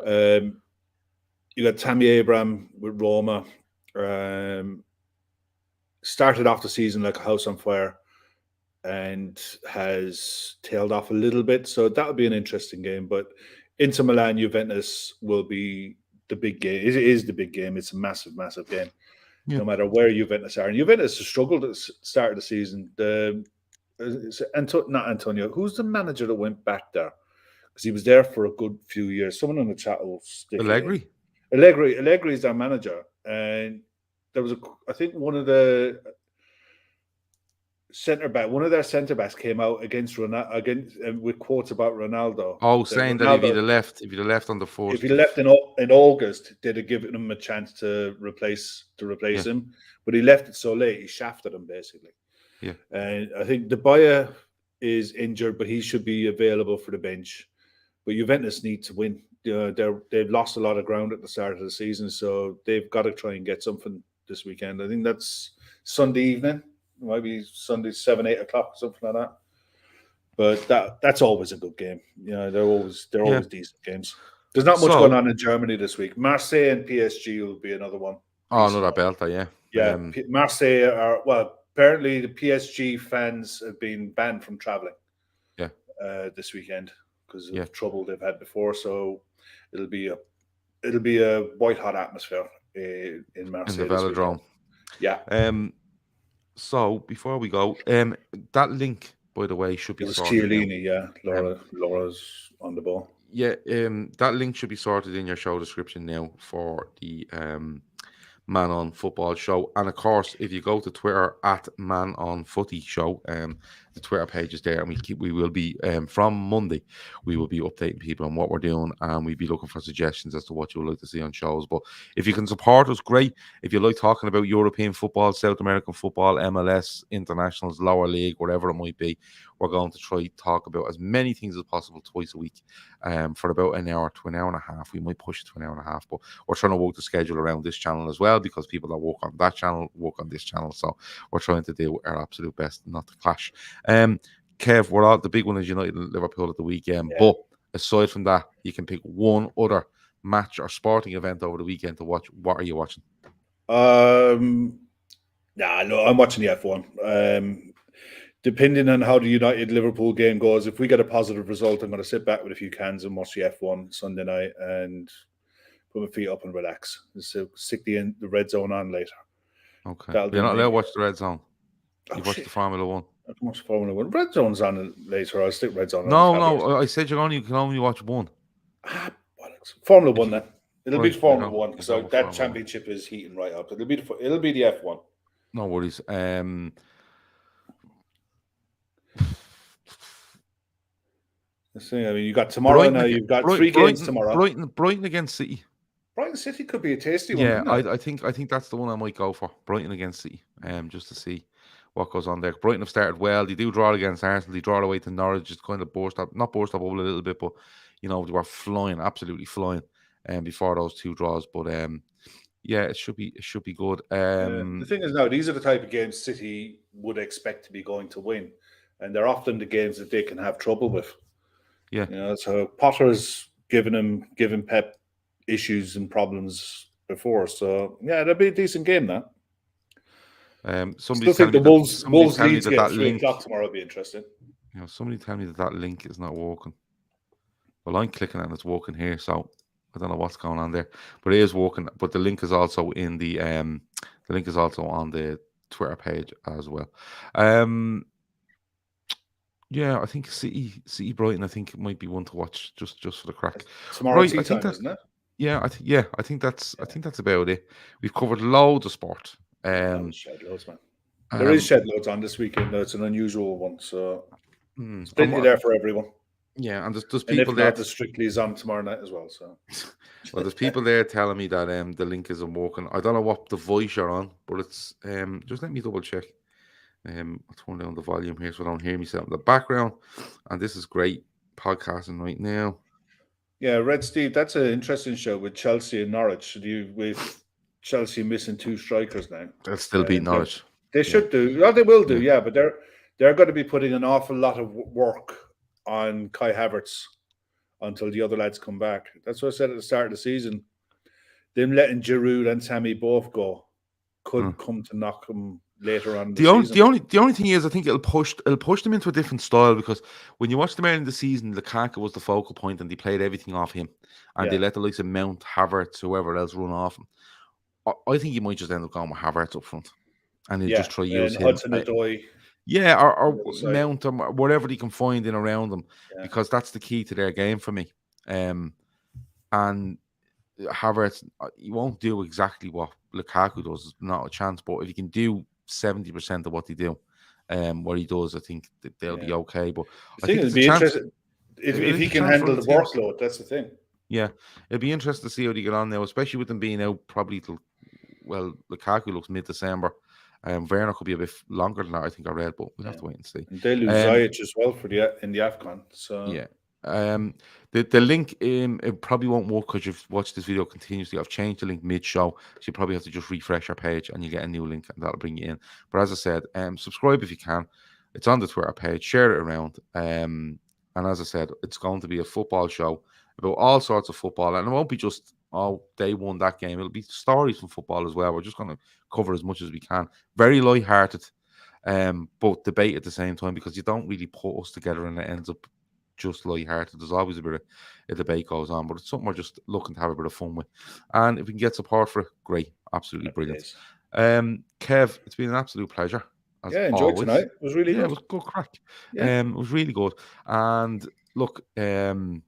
You got Tammy Abraham with Roma. Started off the season like a house on fire and has tailed off a little bit. So that'll be an interesting game. But Inter Milan, Juventus will be the big game. It is the big game. It's a massive, massive game. Yeah. No matter where Juventus are. And Juventus has struggled at the start of the season. Not Antonio. Who's the manager that went back there? Because he was there for a good few years. Someone in the chat will stick Allegri? Allegri is their manager. And there was I think one of their centre backs came out against with quotes about Ronaldo. Oh, saying Ronaldo, that if he'd have left on the 4th, if he left in August, they'd have given him a chance to replace him. But he left it so late, he shafted him basically. Yeah, and I think Dybala is injured, but he should be available for the bench. But Juventus need to win. They've lost a lot of ground at the start of the season, so they've got to try and get something this weekend. I think that's Sunday evening. It might be Sunday 7-8 o'clock, something like that. But that's always a good game. You know, they're always decent games. There's not much going on in Germany this week. Marseille and PSG will be another one. Oh, another belter, yeah. Yeah, Marseille are apparently the PSG fans have been banned from traveling. Yeah, this weekend because of trouble they've had before. So it'll be a white hot atmosphere in Marseille. In the Velodrome. Yeah. So before we go, that link, by the way, should be sorted. Chiellini, Laura's on the ball. Yeah, that link should be sorted in your show description now for the Man on Football show. And of course, if you go to Twitter at Man on Footy show, the Twitter page is there, and we will be from Monday, we will be updating people on what we're doing, and we'll be looking for suggestions as to what you would like to see on shows. But if you can support us, great. If you like talking about European football, South American football, MLS, internationals, lower league, whatever it might be, we're going to try to talk about as many things as possible twice a week for about an hour to an hour and a half. We might push it to an hour and a half, but we're trying to work the schedule around this channel as well, because people that work on that channel work on this channel. So we're trying to do our absolute best not to clash. Kev, the big one is United and Liverpool at the weekend. But aside from that, you can pick one other match or sporting event over the weekend to watch. What are you watching? I'm watching the F1. Depending on how the United-Liverpool game goes, if we get a positive result, I'm going to sit back with a few cans and watch the F1 Sunday night and put my feet up and relax. So stick the red zone on later. Okay. You're not allowed to watch the red zone. You watch the Formula 1. I can watch Formula 1. Red zone's on later. I'll stick red zone on. No. I said you can only watch one. Formula 1 then. It'll be Formula 1 because that championship is heating right up. It'll be the F1. No worries. I mean, you got tomorrow now. You've got three games tomorrow. Brighton against City. Brighton City could be a tasty one. Yeah, I think that's the one I might go for. Brighton against City. Just to see what goes on there. Brighton have started well. They do draw against Arsenal. They draw away to Norwich. Just kind of not burst up a little bit, but they were flying, absolutely flying, before those two draws. But yeah, it should be good. The thing is now, these are the type of games City would expect to be going to win, and they're often the games that they can have trouble with. Yeah, so Potter's given Pep issues and problems before, so yeah, that'll be a decent game now. Somebody think the Wolves Leeds game at 3 o'clock tomorrow will be interesting. Somebody tell me that link is not working. Well, I'm clicking and it's working here, so I don't know what's going on there, but it is working. But the link is also in the link is also on the Twitter page as well. Yeah, I think City Brighton. I think it might be one to watch just for the crack. Tomorrow tea time, isn't it? Yeah, I think that's about it. We've covered loads of sport. Shed loads, man. There is shed loads on this weekend. It's an unusual one, so it's plenty there for everyone. Yeah, and there's people there. The Strictly is on tomorrow night as well. So, well, there's people there telling me that the link isn't working. I don't know what device you're on, but it's just let me double check. I'll turn down the volume here so I don't hear myself in the background. And this is great podcasting right now. Yeah, Red Steve, that's an interesting show with Chelsea and Norwich. With Chelsea missing 2 strikers now. They'll still beat Norwich. They should do. Well, they will do, yeah. But they're going to be putting an awful lot of work on Kai Havertz until the other lads come back. That's what I said at the start of the season. Them letting Giroud and Sammy both go could come to knock them later on. The only thing is, I think it'll push them into a different style, because when you watch them early in the season, Lukaku was the focal point and they played everything off him, and they let the likes of Mount, Havertz, whoever else run off him. I think you might just end up going with Havertz up front, and he'll just try to use him. Hudson-Odoi. Yeah, or Mount them, or whatever they can find in around them, because that's the key to their game for me. And Havertz, he won't do exactly what Lukaku does, not a chance. But if he can do 70% of what they do, what he does, I think that they'll be okay. But I think it'd be interesting if he can handle the workload. That's the thing. Yeah, it'd be interesting to see how they get on now, especially with them being out probably till, well, Lukaku looks mid-December. Werner could be a bit longer than that, I think I read, but we'll have to wait and see. And they lose Ziyech as well in the AFCON. So yeah. The link it probably won't work because you've watched this video continuously. I've changed the link mid-show, so you probably have to just refresh our page and you get a new link, and that'll bring you in. But as I said, subscribe if you can. It's on the Twitter page. Share it around. And as I said, it's going to be a football show about all sorts of football, and it won't be just they won that game. It'll be stories from football as well. We're just going to cover as much as we can. Very light-hearted, but debate at the same time, because you don't really put us together and it ends up just light-hearted. There's always a bit of a debate goes on, but it's something we're just looking to have a bit of fun with. And if we can get support for it, great. Absolutely brilliant. Kev, it's been an absolute pleasure. Enjoyed tonight. It was really good. It was good crack. It was really good. And look, thanks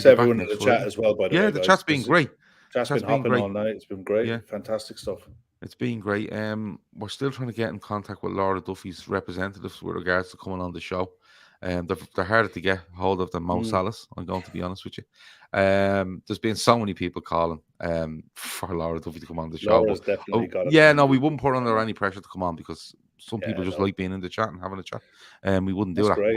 everyone in the chat as well, by the way. Yeah, the chat's been great. Chat's been hopping all night. It's been great. Yeah. Fantastic stuff. It's been great. We're still trying to get in contact with Laura Duffy's representatives with regards to coming on the show. They're harder to get hold of than Mohamed Salah, I'm going to be honest with you. There's been so many people calling for Laura Duffy to come on the show. Definitely got it. Yeah, no, we wouldn't put under any pressure to come on, because some people just like being in the chat and having a chat. We wouldn't do that. Great.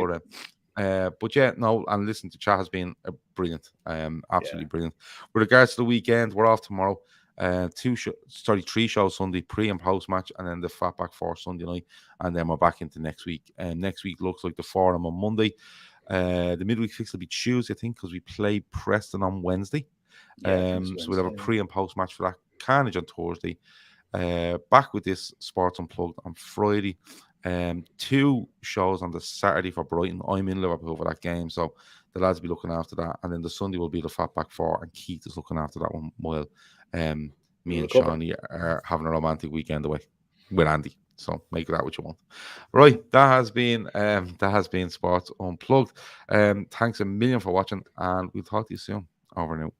But yeah, no, and listen, the chat has been brilliant, absolutely brilliant. With regards to the weekend, we're off tomorrow. 3 shows Sunday, pre and post match, and then the Fatback 4 Sunday night, and then we're back into next week. Next week looks like the forum on Monday. The midweek fix will be Tuesday, I think, because we play Preston on Wednesday. So we'll have a pre and post match for that. Carnage on Thursday. Back with this Sports Unplugged on Friday. 2 shows on the Saturday for Brighton. I'm in Liverpool for that game, so the lads will be looking after that. And then the Sunday will be the Fatback 4, and Keith is looking after that one while me and Shawnee are having a romantic weekend away with Andy. So make that what you want. Right, that has been Sports Unplugged. Thanks a million for watching, and we'll talk to you soon. Over now.